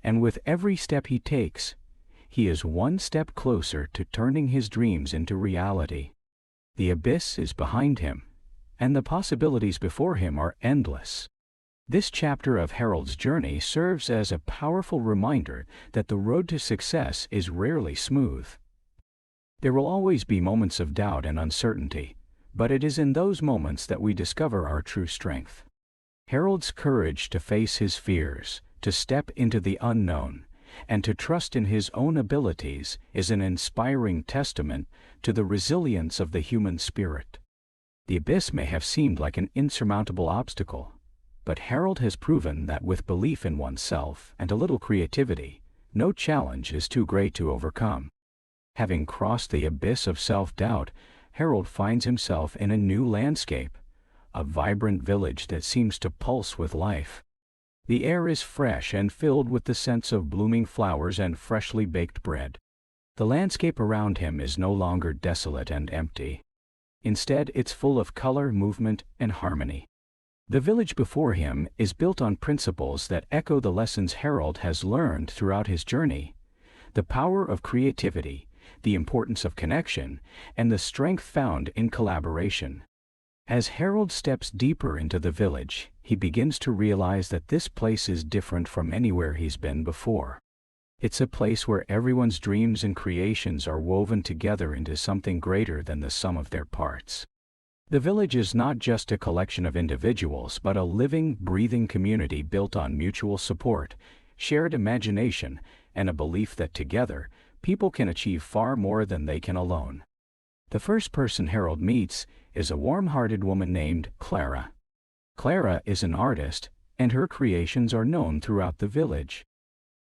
and with every step he takes, he is one step closer to turning his dreams into reality. The abyss is behind him, and the possibilities before him are endless. This chapter of Harold's journey serves as a powerful reminder that the road to success is rarely smooth. There will always be moments of doubt and uncertainty, but it is in those moments that we discover our true strength. Harold's courage to face his fears, to step into the unknown, and to trust in his own abilities is an inspiring testament to the resilience of the human spirit. The abyss may have seemed like an insurmountable obstacle, but Harold has proven that with belief in oneself and a little creativity, no challenge is too great to overcome. Having crossed the abyss of self-doubt, Harold finds himself in a new landscape, a vibrant village that seems to pulse with life. The air is fresh and filled with the scents of blooming flowers and freshly baked bread. The landscape around him is no longer desolate and empty. Instead, it's full of color, movement, and harmony. The village before him is built on principles that echo the lessons Harold has learned throughout his journey: the power of creativity, the importance of connection, and the strength found in collaboration. As Harold steps deeper into the village, he begins to realize that this place is different from anywhere he's been before. It's a place where everyone's dreams and creations are woven together into something greater than the sum of their parts. The village is not just a collection of individuals, but a living, breathing community built on mutual support, shared imagination, and a belief that together, people can achieve far more than they can alone. The first person Harold meets is a warm-hearted woman named Clara. Clara is an artist, and her creations are known throughout the village.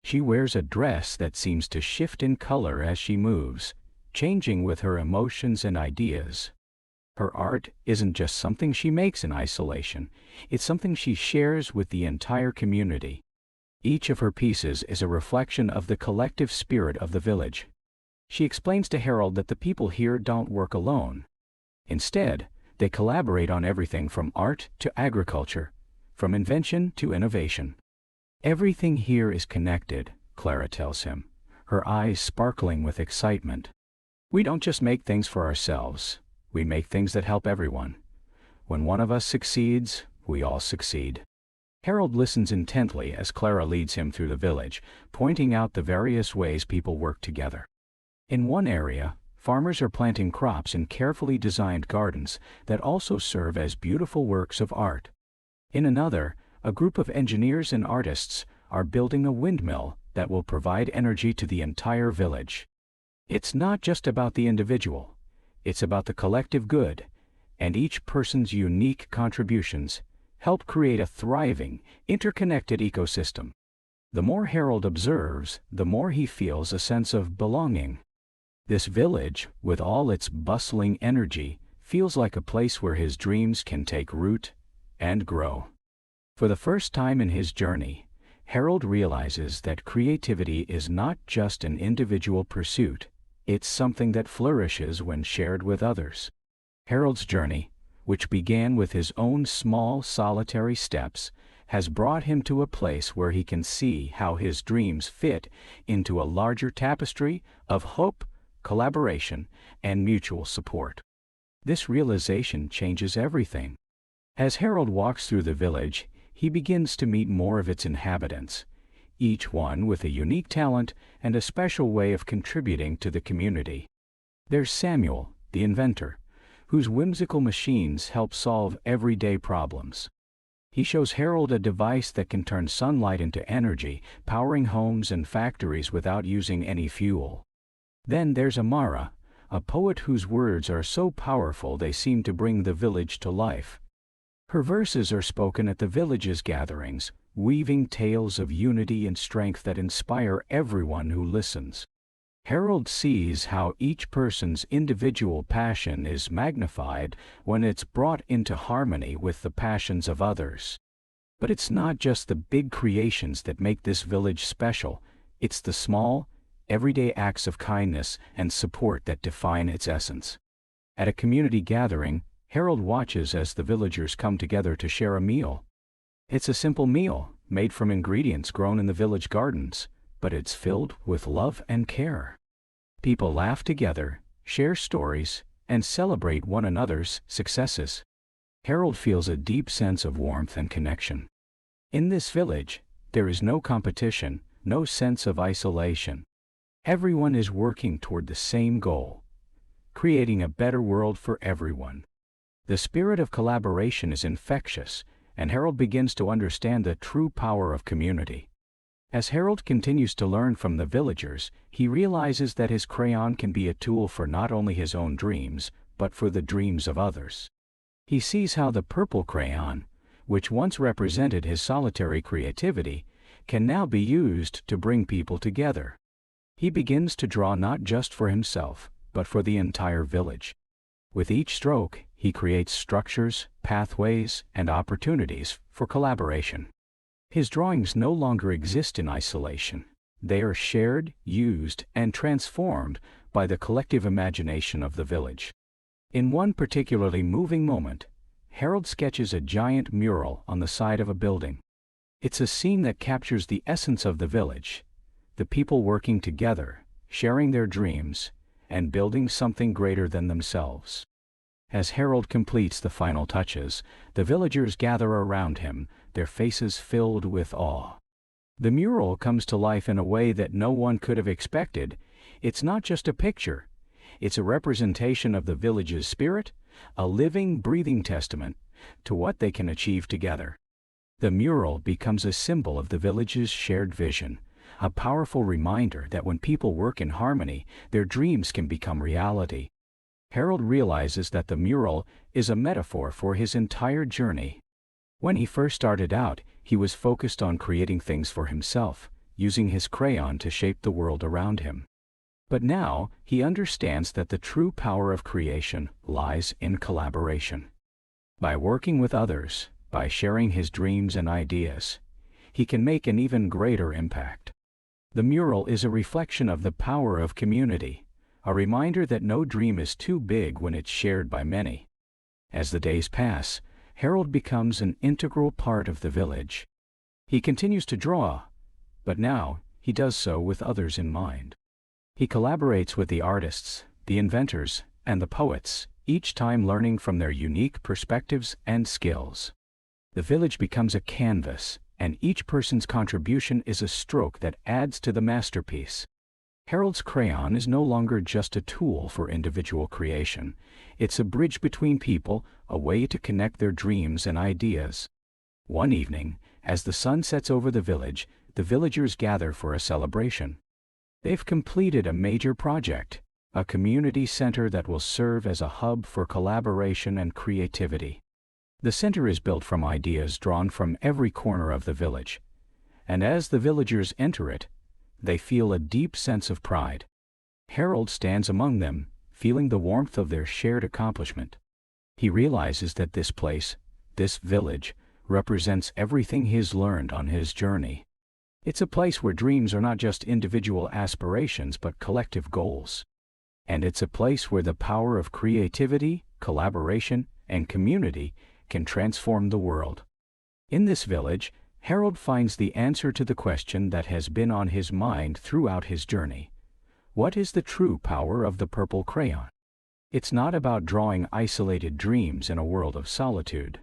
She wears a dress that seems to shift in color as she moves, changing with her emotions and ideas. Her art isn't just something she makes in isolation, it's something she shares with the entire community. Each of her pieces is a reflection of the collective spirit of the village. She explains to Harold that the people here don't work alone. Instead, they collaborate on everything from art to agriculture, from invention to innovation. Everything here is connected, Clara tells him, her eyes sparkling with excitement. We don't just make things for ourselves, we make things that help everyone. When one of us succeeds, we all succeed. Harold listens intently as Clara leads him through the village, pointing out the various ways people work together. In one area, farmers are planting crops in carefully designed gardens that also serve as beautiful works of art. In another, a group of engineers and artists are building a windmill that will provide energy to the entire village. It's not just about the individual, it's about the collective good, and each person's unique contributions help create a thriving, interconnected ecosystem. The more Harold observes, the more he feels a sense of belonging. This village, with all its bustling energy, feels like a place where his dreams can take root and grow. For the first time in his journey, Harold realizes that creativity is not just an individual pursuit, it's something that flourishes when shared with others. Harold's journey, which began with his own small, solitary steps, has brought him to a place where he can see how his dreams fit into a larger tapestry of hope, collaboration, and mutual support. This realization changes everything. As Harold walks through the village, he begins to meet more of its inhabitants, each one with a unique talent and a special way of contributing to the community. There's Samuel, the inventor, whose whimsical machines help solve everyday problems. He shows Harold a device that can turn sunlight into energy, powering homes and factories without using any fuel. Then there's Amara, a poet whose words are so powerful they seem to bring the village to life. Her verses are spoken at the village's gatherings, weaving tales of unity and strength that inspire everyone who listens. Harold sees how each person's individual passion is magnified when it's brought into harmony with the passions of others. But it's not just the big creations that make this village special, it's the small, everyday acts of kindness and support that define its essence. At a community gathering, Harold watches as the villagers come together to share a meal. It's a simple meal, made from ingredients grown in the village gardens, but it's filled with love and care. People laugh together, share stories, and celebrate one another's successes. Harold feels a deep sense of warmth and connection. In this village, there is no competition, no sense of isolation. Everyone is working toward the same goal, creating a better world for everyone. The spirit of collaboration is infectious, and Harold begins to understand the true power of community. As Harold continues to learn from the villagers, he realizes that his crayon can be a tool for not only his own dreams, but for the dreams of others. He sees how the purple crayon, which once represented his solitary creativity, can now be used to bring people together. He begins to draw not just for himself, but for the entire village. With each stroke, he creates structures, pathways, and opportunities for collaboration. His drawings no longer exist in isolation. They are shared, used, and transformed by the collective imagination of the village. In one particularly moving moment, Harold sketches a giant mural on the side of a building. It's a scene that captures the essence of the village, the people working together, sharing their dreams, and building something greater than themselves. As Harold completes the final touches, the villagers gather around him, their faces filled with awe. The mural comes to life in a way that no one could have expected. It's not just a picture. It's a representation of the village's spirit, a living, breathing testament to what they can achieve together. The mural becomes a symbol of the village's shared vision, a powerful reminder that when people work in harmony, their dreams can become reality. Harold realizes that the mural is a metaphor for his entire journey. When he first started out, he was focused on creating things for himself, using his crayon to shape the world around him. But now, he understands that the true power of creation lies in collaboration. By working with others, by sharing his dreams and ideas, he can make an even greater impact. The mural is a reflection of the power of community, a reminder that no dream is too big when it's shared by many. As the days pass, Harold becomes an integral part of the village. He continues to draw, but now he does so with others in mind. He collaborates with the artists, the inventors, and the poets, each time learning from their unique perspectives and skills. The village becomes a canvas, and each person's contribution is a stroke that adds to the masterpiece. Harold's crayon is no longer just a tool for individual creation. It's a bridge between people, a way to connect their dreams and ideas. One evening, as the sun sets over the villagers gather for a celebration. They've completed a major project, a community center that will serve as a hub for collaboration and creativity. The center is built from ideas drawn from every corner of the village, and as the villagers enter it, they feel a deep sense of pride. Harold stands among them, feeling the warmth of their shared accomplishment. He realizes that this place, this village, represents everything he's learned on his journey. It's a place where dreams are not just individual aspirations but collective goals. And it's a place where the power of creativity, collaboration, and community can transform the world. In this village, Harold finds the answer to the question that has been on his mind throughout his journey. What is the true power of the purple crayon? It's not about drawing isolated dreams in a world of solitude.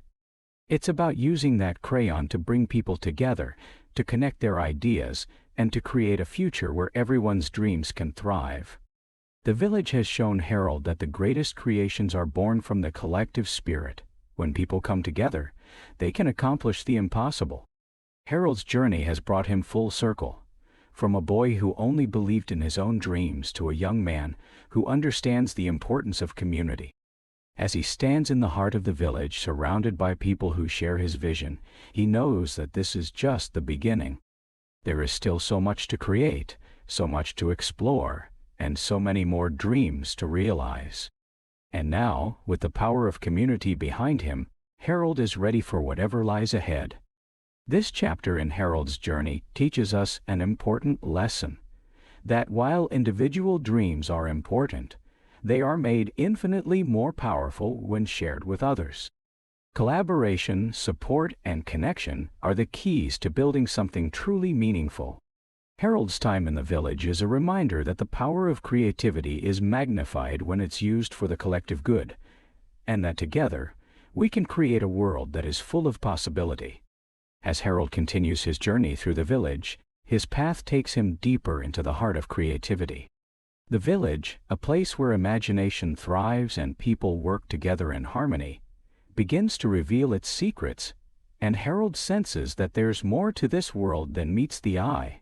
It's about using that crayon to bring people together, to connect their ideas, and to create a future where everyone's dreams can thrive. The village has shown Harold that the greatest creations are born from the collective spirit. When people come together, they can accomplish the impossible. Harold's journey has brought him full circle, from a boy who only believed in his own dreams to a young man who understands the importance of community. As he stands in the heart of the village, surrounded by people who share his vision, he knows that this is just the beginning. There is still so much to create, so much to explore, and so many more dreams to realize. And now, with the power of community behind him, Harold is ready for whatever lies ahead. This chapter in Harold's journey teaches us an important lesson, that while individual dreams are important, they are made infinitely more powerful when shared with others. Collaboration, support, and connection are the keys to building something truly meaningful. Harold's time in the village is a reminder that the power of creativity is magnified when it's used for the collective good, and that together, we can create a world that is full of possibility. As Harold continues his journey through the village, his path takes him deeper into the heart of creativity. The village, a place where imagination thrives and people work together in harmony, begins to reveal its secrets, and Harold senses that there's more to this world than meets the eye.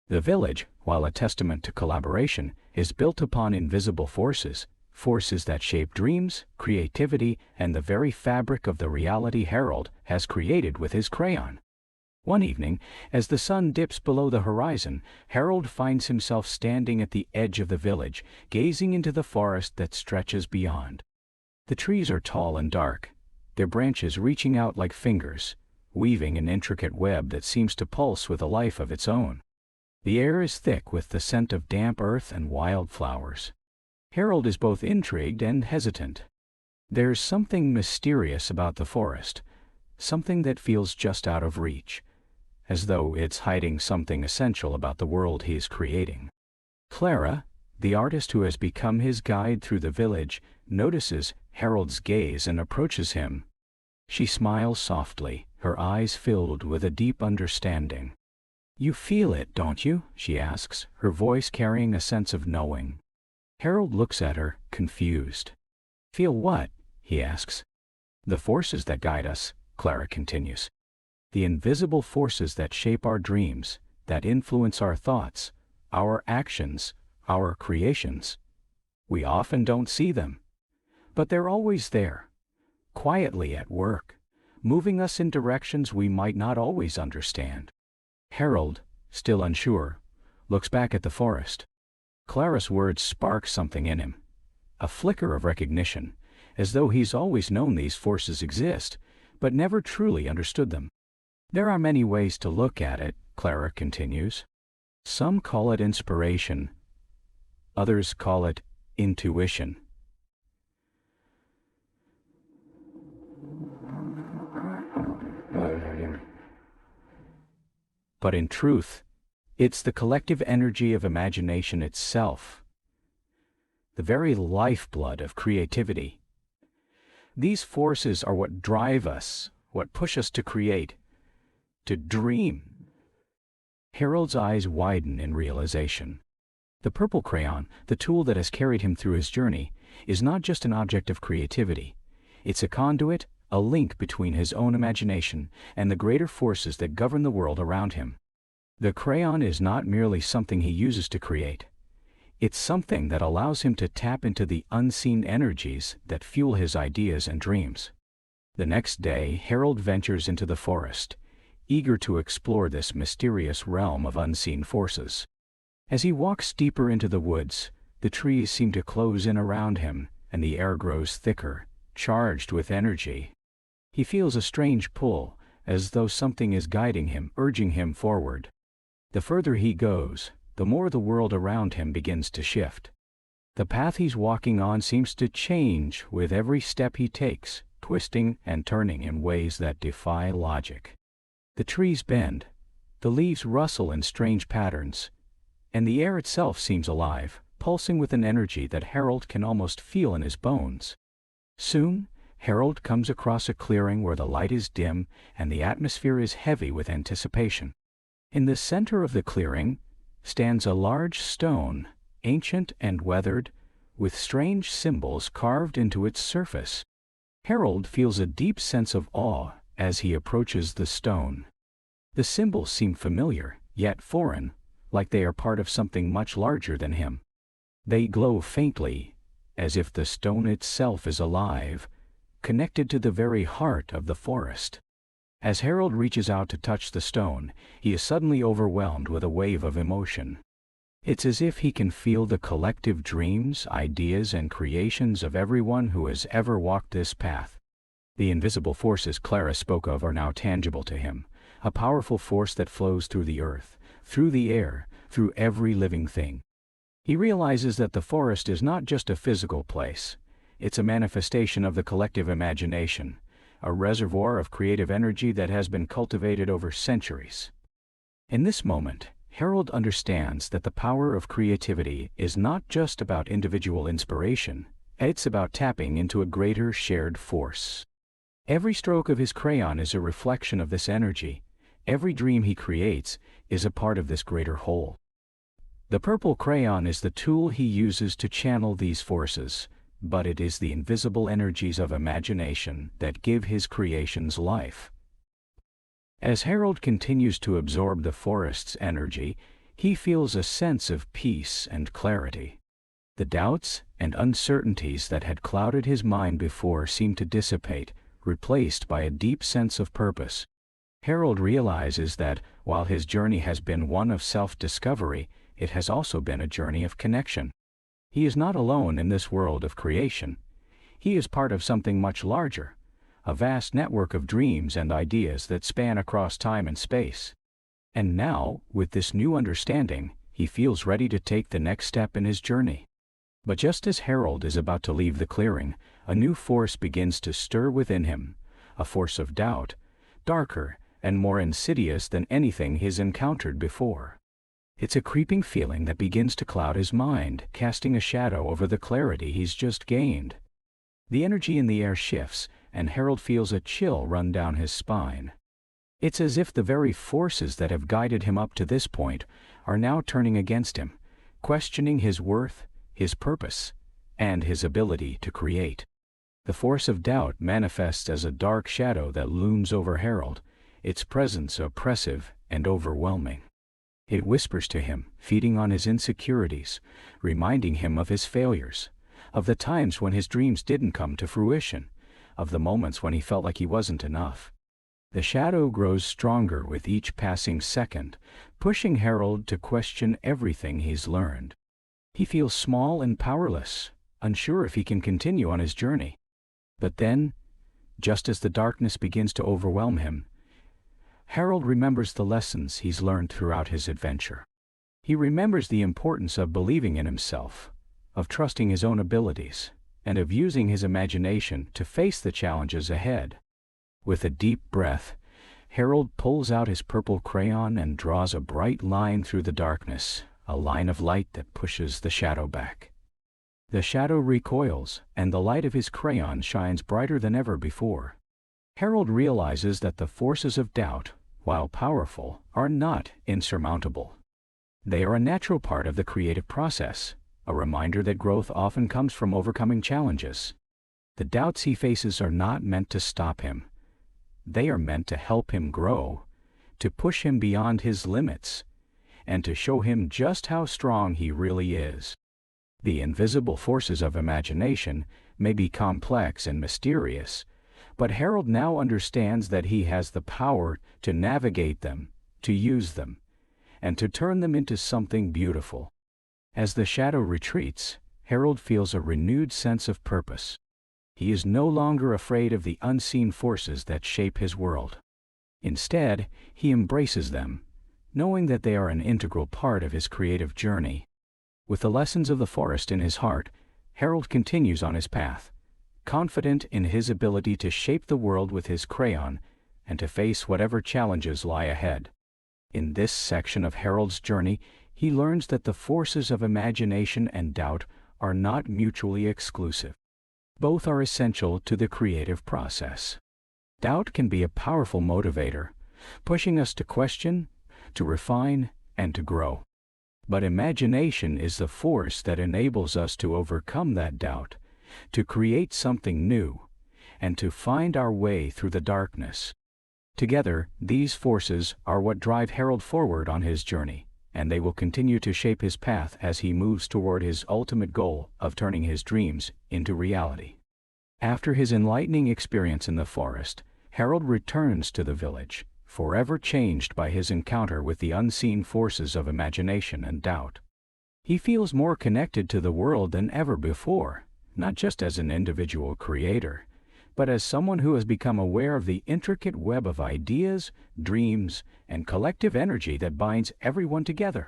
The village, while a testament to collaboration, is built upon invisible forces, forces that shape dreams, creativity, and the very fabric of the reality Harold has created with his crayon. One evening, as the sun dips below the horizon, Harold finds himself standing at the edge of the village, gazing into the forest that stretches beyond. The trees are tall and dark, their branches reaching out like fingers, weaving an intricate web that seems to pulse with a life of its own. The air is thick with the scent of damp earth and wildflowers. Harold is both intrigued and hesitant. There's something mysterious about the forest, something that feels just out of reach, as though it's hiding something essential about the world he's creating. Clara, the artist who has become his guide through the village, notices Harold's gaze and approaches him. She smiles softly, her eyes filled with a deep understanding. "You feel it, don't you?" she asks, her voice carrying a sense of knowing. Harold looks at her, confused. "Feel what?" he asks. "The forces that guide us," Clara continues. "The invisible forces that shape our dreams, that influence our thoughts, our actions, our creations. We often don't see them, but they're always there, quietly at work, moving us in directions we might not always understand." Harold, still unsure, looks back at the forest. Clara's words spark something in him, a flicker of recognition, as though he's always known these forces exist, but never truly understood them. "There are many ways to look at it," Clara continues. "Some call it inspiration, others call it intuition. But in truth, it's the collective energy of imagination itself, the very lifeblood of creativity. These forces are what drive us, what push us to create, to dream." Harold's eyes widen in realization. The purple crayon, the tool that has carried him through his journey, is not just an object of creativity. It's a conduit, a link between his own imagination and the greater forces that govern the world around him. The crayon is not merely something he uses to create. It's something that allows him to tap into the unseen energies that fuel his ideas and dreams. The next day, Harold ventures into the forest, eager to explore this mysterious realm of unseen forces. As he walks deeper into the woods, the trees seem to close in around him, and the air grows thicker, charged with energy. He feels a strange pull, as though something is guiding him, urging him forward. The further he goes, the more the world around him begins to shift. The path he's walking on seems to change with every step he takes, twisting and turning in ways that defy logic. The trees bend, the leaves rustle in strange patterns, and the air itself seems alive, pulsing with an energy that Harold can almost feel in his bones. Soon, Harold comes across a clearing where the light is dim and the atmosphere is heavy with anticipation. In the center of the clearing stands a large stone, ancient and weathered, with strange symbols carved into its surface. Harold feels a deep sense of awe as he approaches the stone. The symbols seem familiar, yet foreign, like they are part of something much larger than him. They glow faintly, as if the stone itself is alive, connected to the very heart of the forest. As Harold reaches out to touch the stone, he is suddenly overwhelmed with a wave of emotion. It's as if he can feel the collective dreams, ideas, and creations of everyone who has ever walked this path. The invisible forces Clara spoke of are now tangible to him, a powerful force that flows through the earth, through the air, through every living thing. He realizes that the forest is not just a physical place. It's a manifestation of the collective imagination, a reservoir of creative energy that has been cultivated over centuries. In this moment, Harold understands that the power of creativity is not just about individual inspiration, it's about tapping into a greater shared force. Every stroke of his crayon is a reflection of this energy. Every dream he creates is a part of this greater whole. The purple crayon is the tool he uses to channel these forces, but it is the invisible energies of imagination that give his creations life. As Harold continues to absorb the forest's energy, he feels a sense of peace and clarity. The doubts and uncertainties that had clouded his mind before seem to dissipate, replaced by a deep sense of purpose. Harold realizes that, while his journey has been one of self-discovery, it has also been a journey of connection. He is not alone in this world of creation. He is part of something much larger, a vast network of dreams and ideas that span across time and space. And now, with this new understanding, he feels ready to take the next step in his journey. But just as Harold is about to leave the clearing, a new force begins to stir within him, a force of doubt, darker and more insidious than anything he's encountered before. It's a creeping feeling that begins to cloud his mind, casting a shadow over the clarity he's just gained. The energy in the air shifts, and Harold feels a chill run down his spine. It's as if the very forces that have guided him up to this point are now turning against him, questioning his worth, his purpose, and his ability to create. The force of doubt manifests as a dark shadow that looms over Harold, its presence oppressive and overwhelming. It whispers to him, feeding on his insecurities, reminding him of his failures, of the times when his dreams didn't come to fruition, of the moments when he felt like he wasn't enough. The shadow grows stronger with each passing second, pushing Harold to question everything he's learned. He feels small and powerless, unsure if he can continue on his journey. But then, just as the darkness begins to overwhelm him, Harold remembers the lessons he's learned throughout his adventure. He remembers the importance of believing in himself, of trusting his own abilities, and of using his imagination to face the challenges ahead. With a deep breath, Harold pulls out his purple crayon and draws a bright line through the darkness, a line of light that pushes the shadow back. The shadow recoils, and the light of his crayon shines brighter than ever before. Harold realizes that the forces of doubt, while powerful, are not insurmountable. They are a natural part of the creative process, a reminder that growth often comes from overcoming challenges. The doubts he faces are not meant to stop him. They are meant to help him grow, to push him beyond his limits, and to show him just how strong he really is. The invisible forces of imagination may be complex and mysterious, but Harold now understands that he has the power to navigate them, to use them, and to turn them into something beautiful. As the shadow retreats, Harold feels a renewed sense of purpose. He is no longer afraid of the unseen forces that shape his world. Instead, he embraces them, knowing that they are an integral part of his creative journey. With the lessons of the forest in his heart, Harold continues on his path, confident in his ability to shape the world with his crayon and to face whatever challenges lie ahead. In this section of Harold's journey, he learns that the forces of imagination and doubt are not mutually exclusive. Both are essential to the creative process. Doubt can be a powerful motivator, pushing us to question, to refine, and to grow. But imagination is the force that enables us to overcome that doubt, to create something new, and to find our way through the darkness. Together, these forces are what drive Harold forward on his journey, and they will continue to shape his path as he moves toward his ultimate goal of turning his dreams into reality. After his enlightening experience in the forest, Harold returns to the village, forever changed by his encounter with the unseen forces of imagination and doubt. He feels more connected to the world than ever before, not just as an individual creator, but as someone who has become aware of the intricate web of ideas, dreams, and collective energy that binds everyone together.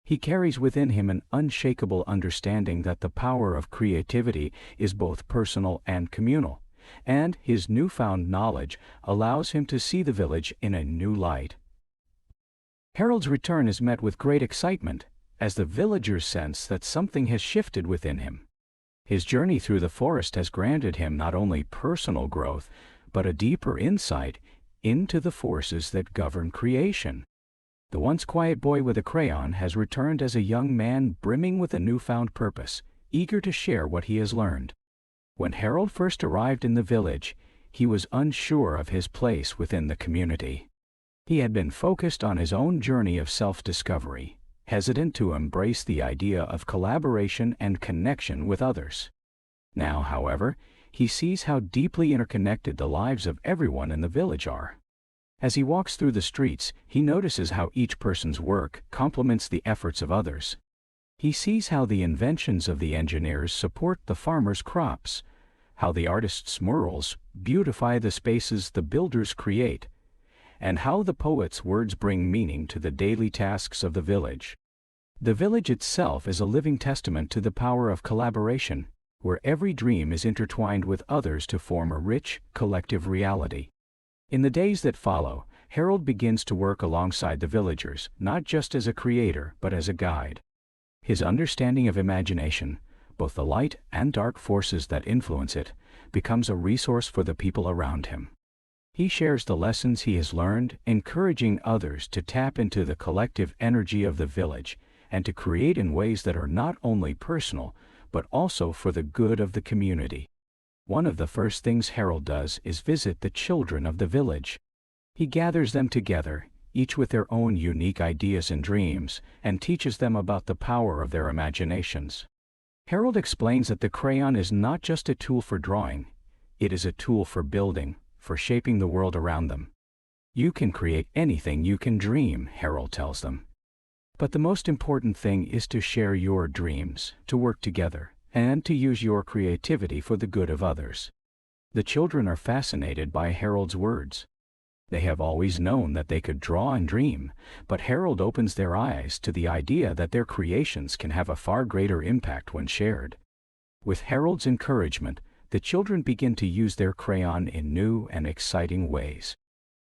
He carries within him an unshakable understanding that the power of creativity is both personal and communal, and his newfound knowledge allows him to see the village in a new light. Harold's return is met with great excitement, as the villagers sense that something has shifted within him. His journey through the forest has granted him not only personal growth, but a deeper insight into the forces that govern creation. The once quiet boy with a crayon has returned as a young man brimming with a newfound purpose, eager to share what he has learned. When Harold first arrived in the village, he was unsure of his place within the community. He had been focused on his own journey of self-discovery, hesitant to embrace the idea of collaboration and connection with others. Now, however, he sees how deeply interconnected the lives of everyone in the village are. As he walks through the streets, he notices how each person's work complements the efforts of others. He sees how the inventions of the engineers support the farmers' crops, how the artists' murals beautify the spaces the builders create, and how the poets' words bring meaning to the daily tasks of the village. The village itself is a living testament to the power of collaboration, where every dream is intertwined with others to form a rich, collective reality. In the days that follow, Harold begins to work alongside the villagers, not just as a creator, but as a guide. His understanding of imagination, both the light and dark forces that influence it, becomes a resource for the people around him. He shares the lessons he has learned, encouraging others to tap into the collective energy of the village and to create in ways that are not only personal, but also for the good of the community. One of the first things Harold does is visit the children of the village. He gathers them together, each with their own unique ideas and dreams, and teaches them about the power of their imaginations. Harold explains that the crayon is not just a tool for drawing, it is a tool for building, for shaping the world around them. You can create anything you can dream, Harold tells them. But the most important thing is to share your dreams, to work together, and to use your creativity for the good of others. The children are fascinated by Harold's words. They have always known that they could draw and dream, but Harold opens their eyes to the idea that their creations can have a far greater impact when shared. With Harold's encouragement, the children begin to use their crayon in new and exciting ways.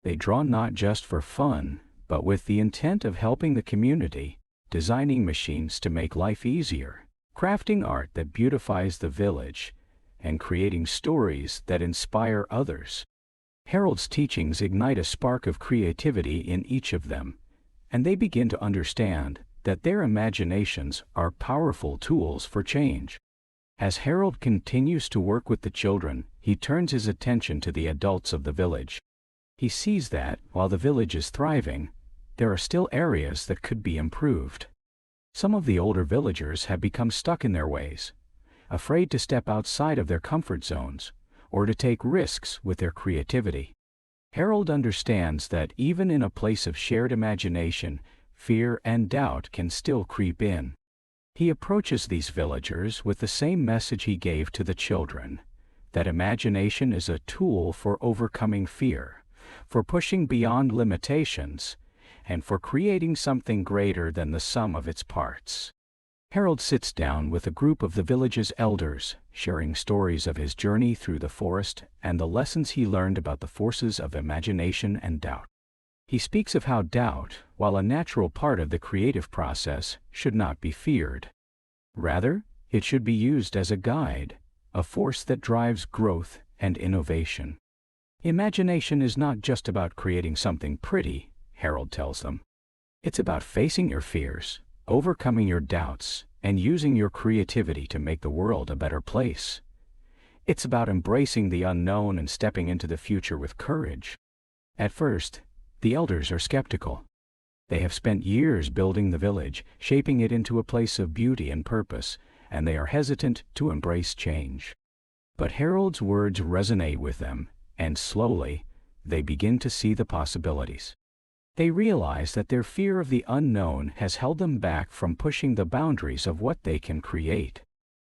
They draw not just for fun, but with the intent of helping the community, designing machines to make life easier, crafting art that beautifies the village, and creating stories that inspire others. Harold's teachings ignite a spark of creativity in each of them, and they begin to understand that their imaginations are powerful tools for change. As Harold continues to work with the children, he turns his attention to the adults of the village. He sees that, while the village is thriving, there are still areas that could be improved. Some of the older villagers have become stuck in their ways, afraid to step outside of their comfort zones, or to take risks with their creativity. Harold understands that even in a place of shared imagination, fear and doubt can still creep in. He approaches these villagers with the same message he gave to the children, that imagination is a tool for overcoming fear, for pushing beyond limitations, and for creating something greater than the sum of its parts. Harold sits down with a group of the village's elders, sharing stories of his journey through the forest and the lessons he learned about the forces of imagination and doubt. He speaks of how doubt, while a natural part of the creative process, should not be feared. Rather, it should be used as a guide, a force that drives growth and innovation. Imagination is not just about creating something pretty, Harold tells them. It's about facing your fears, overcoming your doubts, and using your creativity to make the world a better place. It's about embracing the unknown and stepping into the future with courage. At first, the elders are skeptical. They have spent years building the village, shaping it into a place of beauty and purpose, and they are hesitant to embrace change. But Harold's words resonate with them, and slowly, they begin to see the possibilities. They realize that their fear of the unknown has held them back from pushing the boundaries of what they can create.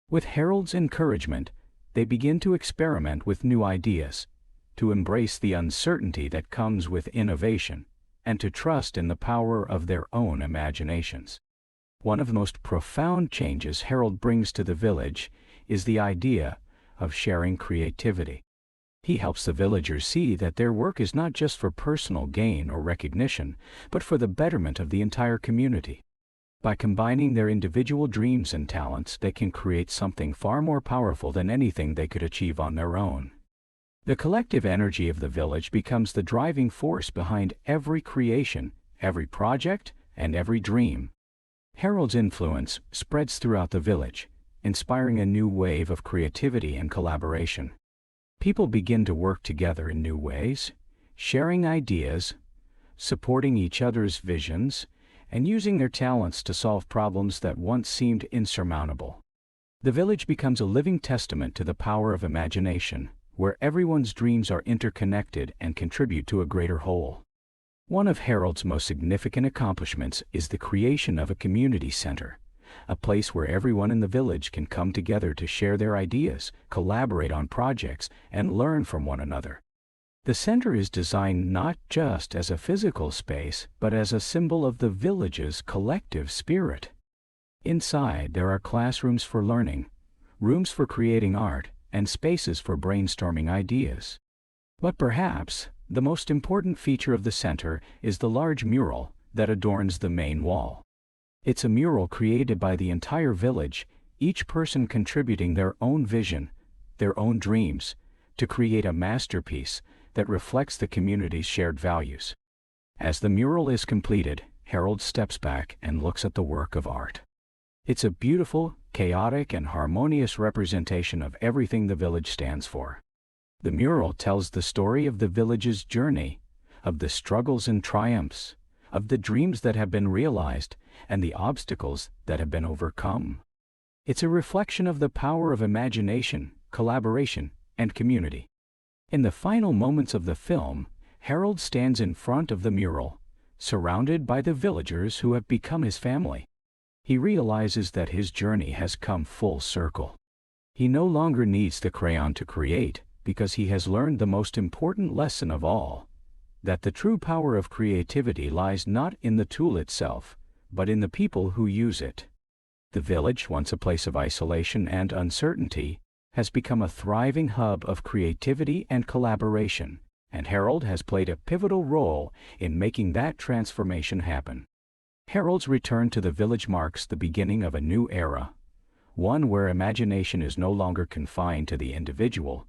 With Harold's encouragement, they begin to experiment with new ideas, to embrace the uncertainty that comes with innovation, and to trust in the power of their own imaginations. One of the most profound changes Harold brings to the village is the idea of sharing creativity. He helps the villagers see that their work is not just for personal gain or recognition, but for the betterment of the entire community. By combining their individual dreams and talents, they can create something far more powerful than anything they could achieve on their own. The collective energy of the village becomes the driving force behind every creation, every project, and every dream. Harold's influence spreads throughout the village, inspiring a new wave of creativity and collaboration. People begin to work together in new ways, sharing ideas, supporting each other's visions, and using their talents to solve problems that once seemed insurmountable. The village becomes a living testament to the power of imagination, where everyone's dreams are interconnected and contribute to a greater whole. One of Harold's most significant accomplishments is the creation of a community center, a place where everyone in the village can come together to share their ideas, collaborate on projects, and learn from one another. The center is designed not just as a physical space, but as a symbol of the village's collective spirit. Inside, there are classrooms for learning, rooms for creating art, and spaces for brainstorming ideas. But perhaps the most important feature of the center is the large mural that adorns the main wall. It's a mural created by the entire village, each person contributing their own vision, their own dreams, to create a masterpiece that reflects the community's shared values. As the mural is completed, Harold steps back and looks at the work of art. It's a beautiful, chaotic, and harmonious representation of everything the village stands for. The mural tells the story of the village's journey, of the struggles and triumphs, of the dreams that have been realized, and the obstacles that have been overcome. It's a reflection of the power of imagination, collaboration, and community. In the final moments of the film, Harold stands in front of the mural, surrounded by the villagers who have become his family. He realizes that his journey has come full circle. He no longer needs the crayon to create, because he has learned the most important lesson of all, that the true power of creativity lies not in the tool itself, but in the people who use it. The village, once a place of isolation and uncertainty, has become a thriving hub of creativity and collaboration, and Harold has played a pivotal role in making that transformation happen. Harold's return to the village marks the beginning of a new era, one where imagination is no longer confined to the individual,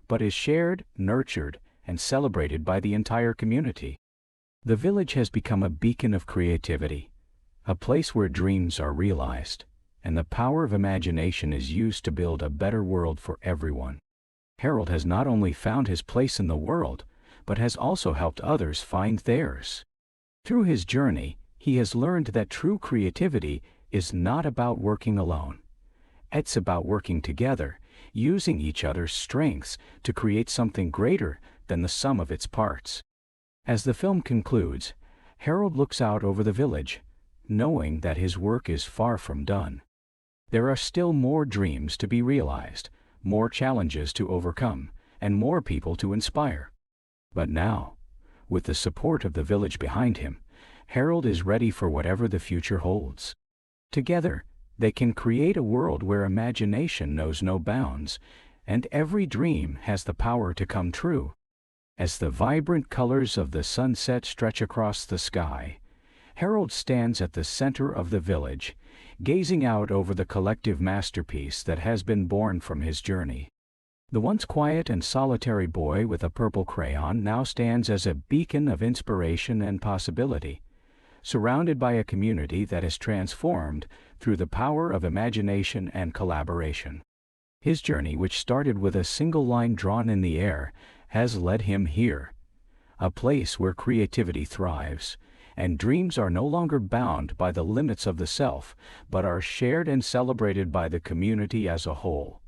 but is shared, nurtured, and celebrated by the entire community. The village has become a beacon of creativity, a place where dreams are realized, and the power of imagination is used to build a better world for everyone. Harold has not only found his place in the world, but has also helped others find theirs. Through his journey, he has learned that true creativity is not about working alone. It's about working together, using each other's strengths to create something greater than the sum of its parts. As the film concludes, Harold looks out over the village, knowing that his work is far from done. There are still more dreams to be realized, more challenges to overcome, and more people to inspire. But now, with the support of the village behind him, Harold is ready for whatever the future holds. Together, they can create a world where imagination knows no bounds, and every dream has the power to come true. As the vibrant colors of the sunset stretch across the sky, Harold stands at the center of the village, gazing out over the collective masterpiece that has been born from his journey. The once quiet and solitary boy with a purple crayon now stands as a beacon of inspiration and possibility, surrounded by a community that is transformed through the power of imagination and collaboration. His journey, which started with a single line drawn in the air, has led him here, a place where creativity thrives, and dreams are no longer bound by the limits of the self, but are shared and celebrated by the community as a whole.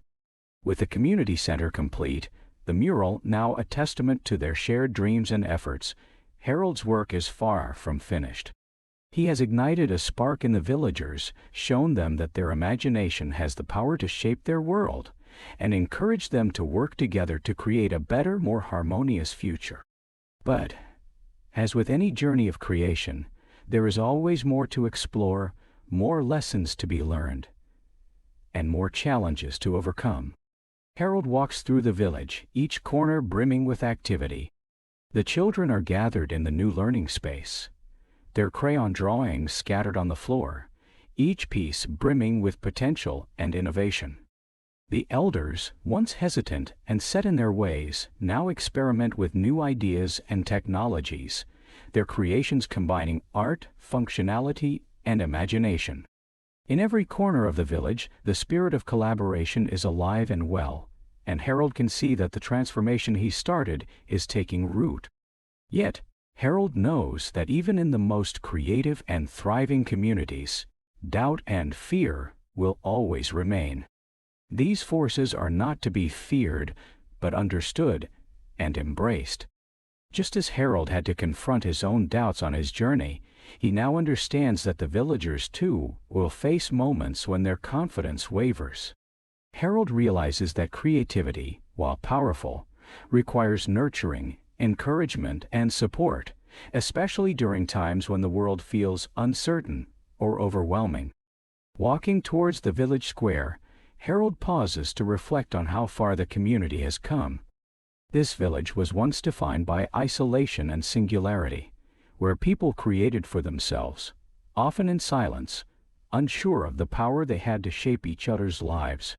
With the community center complete, the mural now a testament to their shared dreams and efforts, Harold's work is far from finished. He has ignited a spark in the villagers, shown them that their imagination has the power to shape their world, and encouraged them to work together to create a better, more harmonious future. But, as with any journey of creation, there is always more to explore, more lessons to be learned, and more challenges to overcome. Harold walks through the village, each corner brimming with activity. The children are gathered in the new learning space, their crayon drawings scattered on the floor, each piece brimming with potential and innovation. The elders, once hesitant and set in their ways, now experiment with new ideas and technologies, their creations combining art, functionality, and imagination. In every corner of the village, the spirit of collaboration is alive and well, and Harold can see that the transformation he started is taking root. Yet, Harold knows that even in the most creative and thriving communities, doubt and fear will always remain. These forces are not to be feared, but understood and embraced. Just as Harold had to confront his own doubts on his journey, he now understands that the villagers, too, will face moments when their confidence wavers. Harold realizes that creativity, while powerful, requires nurturing, encouragement, and support, especially during times when the world feels uncertain or overwhelming. Walking towards the village square, Harold pauses to reflect on how far the community has come. This village was once defined by isolation and singularity, where people created for themselves, often in silence, unsure of the power they had to shape each other's lives.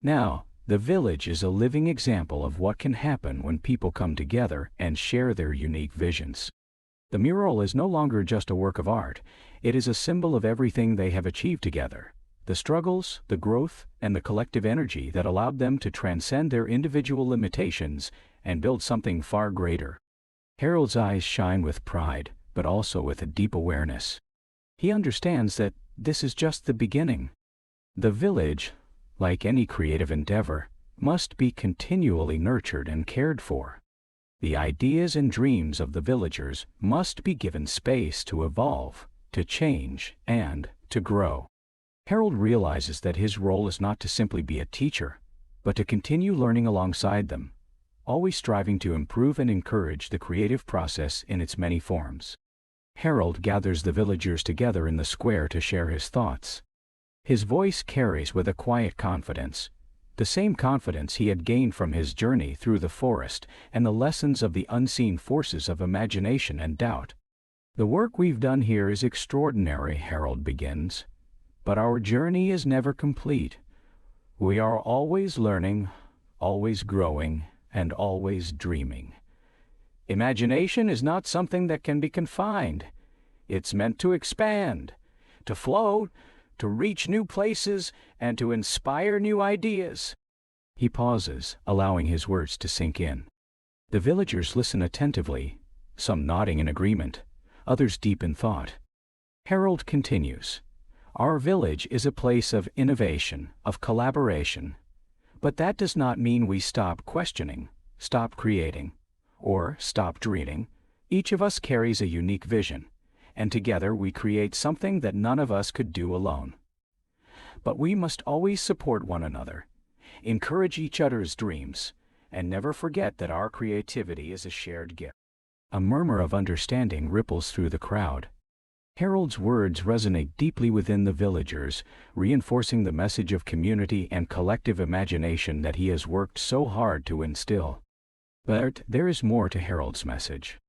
Now, the village is a living example of what can happen when people come together and share their unique visions. The mural is no longer just a work of art, it is a symbol of everything they have achieved together. The struggles, the growth, and the collective energy that allowed them to transcend their individual limitations and build something far greater. Harold's eyes shine with pride, but also with a deep awareness. He understands that this is just the beginning. The village, like any creative endeavor, must be continually nurtured and cared for. The ideas and dreams of the villagers must be given space to evolve, to change, and to grow. Harold realizes that his role is not to simply be a teacher, but to continue learning alongside them, always striving to improve and encourage the creative process in its many forms. Harold gathers the villagers together in the square to share his thoughts. His voice carries with a quiet confidence, the same confidence he had gained from his journey through the forest and the lessons of the unseen forces of imagination and doubt. "The work we've done here is extraordinary," Harold begins. "But our journey is never complete. We are always learning, always growing, and always dreaming. Imagination is not something that can be confined. It's meant to expand, to float, to reach new places, and to inspire new ideas." He pauses, allowing his words to sink in. The villagers listen attentively, some nodding in agreement, others deep in thought. Harold continues. "Our village is a place of innovation, of collaboration. But that does not mean we stop questioning, stop creating, or stop dreaming. Each of us carries a unique vision, and together we create something that none of us could do alone. But we must always support one another, encourage each other's dreams, and never forget that our creativity is a shared gift." A murmur of understanding ripples through the crowd. Harold's words resonate deeply within the villagers, reinforcing the message of community and collective imagination that he has worked so hard to instill. But there is more to Harold's message.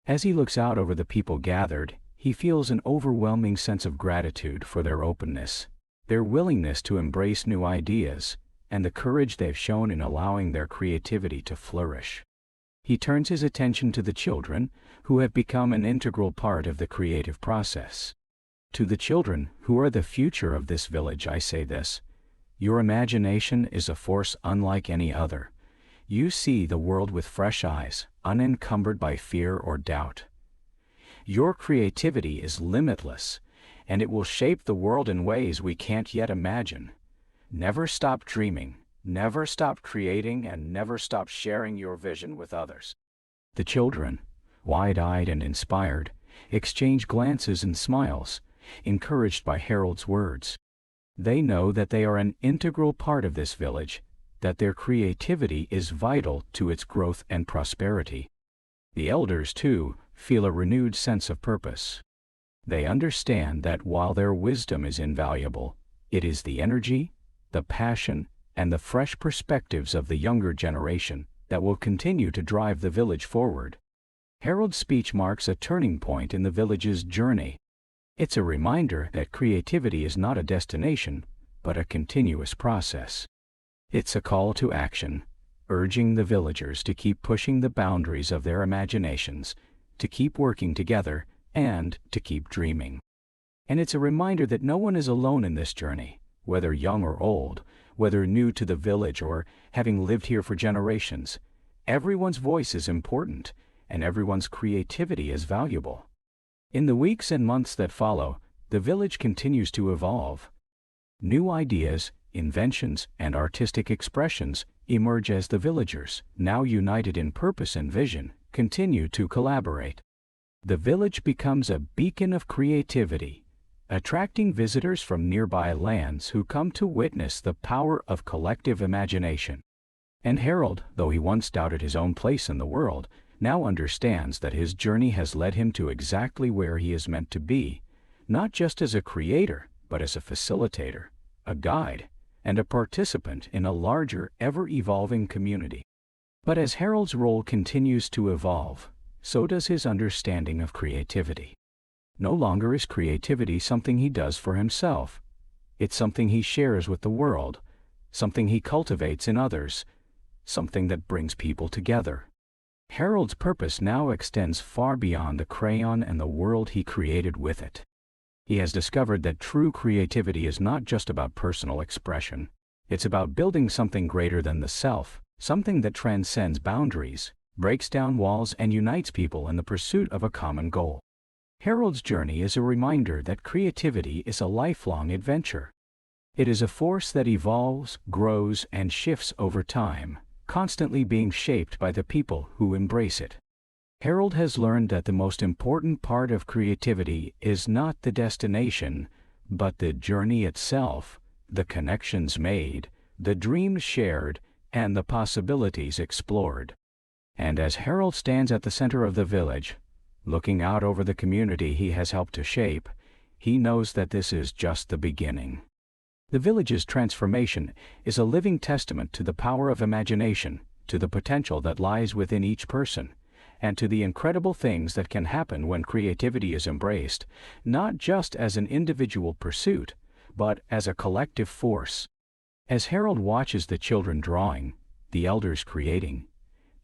As he looks out over the people gathered, he feels an overwhelming sense of gratitude for their openness, their willingness to embrace new ideas, and the courage they've shown in allowing their creativity to flourish. He turns his attention to the children, who have become an integral part of the creative process. To the children, who are the future of this village, I say this: your imagination is a force unlike any other. You see the world with fresh eyes, unencumbered by fear or doubt. Your creativity is limitless, and it will shape the world in ways we can't yet imagine. Never stop dreaming. Never stop creating, and never stop sharing your vision with others." The children, wide-eyed and inspired, exchange glances and smiles, encouraged by Harold's words. They know that they are an integral part of this village, that their creativity is vital to its growth and prosperity. The elders, too, feel a renewed sense of purpose. They understand that while their wisdom is invaluable, it is the energy, the passion, and the fresh perspectives of the younger generation that will continue to drive the village forward. Harold's speech marks a turning point in the village's journey. It's a reminder that creativity is not a destination, but a continuous process. It's a call to action, urging the villagers to keep pushing the boundaries of their imaginations, to keep working together, and to keep dreaming. And it's a reminder that no one is alone in this journey, whether young or old, whether new to the village or having lived here for generations. Everyone's voice is important, and everyone's creativity is valuable. In the weeks and months that follow, the village continues to evolve. New ideas, inventions, and artistic expressions emerge as the villagers, now united in purpose and vision, continue to collaborate. The village becomes a beacon of creativity, attracting visitors from nearby lands who come to witness the power of collective imagination. And Harold, though he once doubted his own place in the world, now understands that his journey has led him to exactly where he is meant to be, not just as a creator, but as a facilitator, a guide, and a participant in a larger, ever-evolving community. But as Harold's role continues to evolve, so does his understanding of creativity. No longer is creativity something he does for himself. It's something he shares with the world, something he cultivates in others, something that brings people together. Harold's purpose now extends far beyond the crayon and the world he created with it. He has discovered that true creativity is not just about personal expression. It's about building something greater than the self, something that transcends boundaries, breaks down walls, and unites people in the pursuit of a common goal. Harold's journey is a reminder that creativity is a lifelong adventure. It is a force that evolves, grows, and shifts over time, constantly being shaped by the people who embrace it. Harold has learned that the most important part of creativity is not the destination, but the journey itself, the connections made, the dreams shared, and the possibilities explored. And as Harold stands at the center of the village, looking out over the community he has helped to shape, he knows that this is just the beginning. The village's transformation is a living testament to the power of imagination, to the potential that lies within each person, and to the incredible things that can happen when creativity is embraced, not just as an individual pursuit, but as a collective force. As Harold watches the children drawing, the elders creating,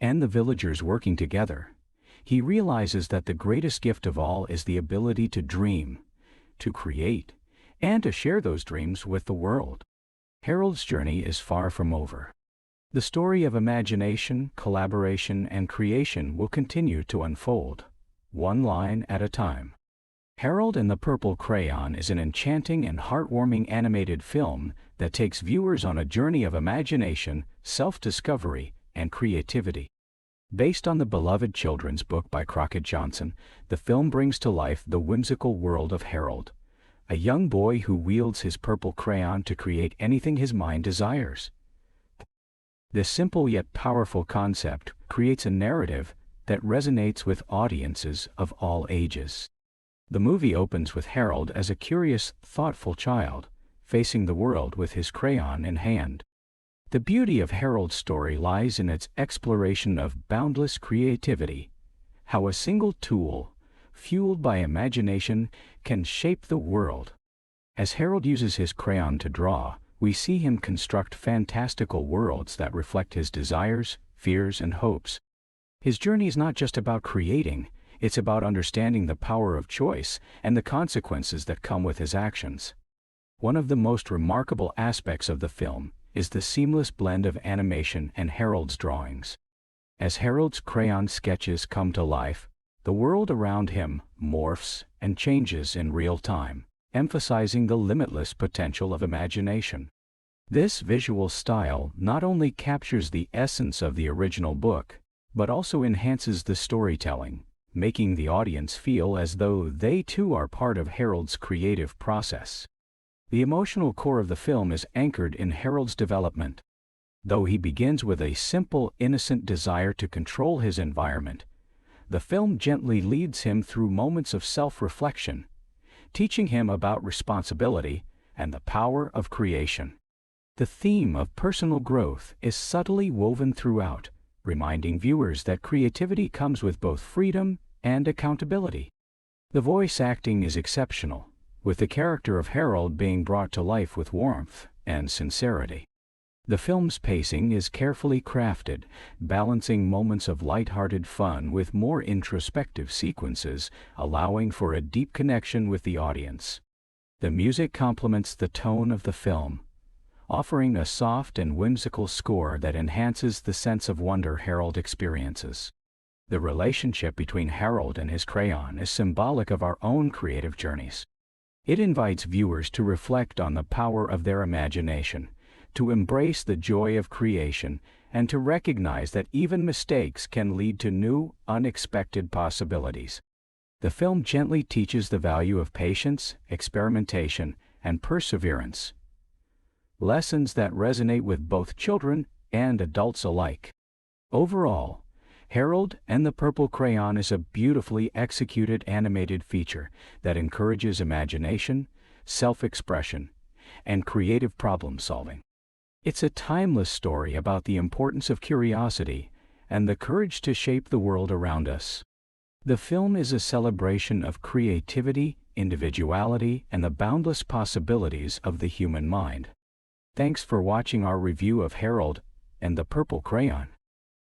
and the villagers working together, he realizes that the greatest gift of all is the ability to dream, to create, and to share those dreams with the world. Harold's journey is far from over. The story of imagination, collaboration, and creation will continue to unfold, one line at a time. Harold and the Purple Crayon is an enchanting and heartwarming animated film that takes viewers on a journey of imagination, self-discovery, and creativity. Based on the beloved children's book by Crockett Johnson, the film brings to life the whimsical world of Harold, a young boy who wields his purple crayon to create anything his mind desires. This simple yet powerful concept creates a narrative that resonates with audiences of all ages. The movie opens with Harold as a curious, thoughtful child, facing the world with his crayon in hand. The beauty of Harold's story lies in its exploration of boundless creativity, how a single tool, fueled by imagination, can shape the world. As Harold uses his crayon to draw, we see him construct fantastical worlds that reflect his desires, fears, and hopes. His journey is not just about creating, it's about understanding the power of choice and the consequences that come with his actions. One of the most remarkable aspects of the film is the seamless blend of animation and Harold's drawings. As Harold's crayon sketches come to life, the world around him morphs and changes in real time, emphasizing the limitless potential of imagination. This visual style not only captures the essence of the original book, but also enhances the storytelling, making the audience feel as though they too are part of Harold's creative process. The emotional core of the film is anchored in Harold's development. Though he begins with a simple, innocent desire to control his environment, the film gently leads him through moments of self-reflection, teaching him about responsibility and the power of creation. The theme of personal growth is subtly woven throughout, reminding viewers that creativity comes with both freedom and accountability. The voice acting is exceptional, with the character of Harold being brought to life with warmth and sincerity. The film's pacing is carefully crafted, balancing moments of light-hearted fun with more introspective sequences, allowing for a deep connection with the audience. The music complements the tone of the film, offering a soft and whimsical score that enhances the sense of wonder Harold experiences. The relationship between Harold and his crayon is symbolic of our own creative journeys. It invites viewers to reflect on the power of their imagination, to embrace the joy of creation, and to recognize that even mistakes can lead to new, unexpected possibilities. The film gently teaches the value of patience, experimentation, and perseverance, lessons that resonate with both children and adults alike. Overall, Harold and the Purple Crayon is a beautifully executed animated feature that encourages imagination, self-expression, and creative problem-solving. It's a timeless story about the importance of curiosity and the courage to shape the world around us. The film is a celebration of creativity, individuality, and the boundless possibilities of the human mind. Thanks for watching our review of Harold and the Purple Crayon.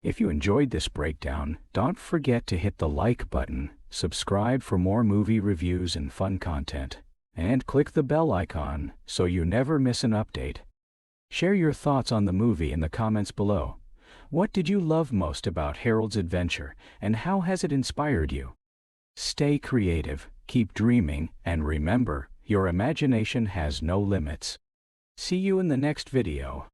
If you enjoyed this breakdown, don't forget to hit the like button, subscribe for more movie reviews and fun content, and click the bell icon so you never miss an update. Share your thoughts on the movie in the comments below. What did you love most about Harold's adventure, and how has it inspired you? Stay creative, keep dreaming, and remember, your imagination has no limits. See you in the next video.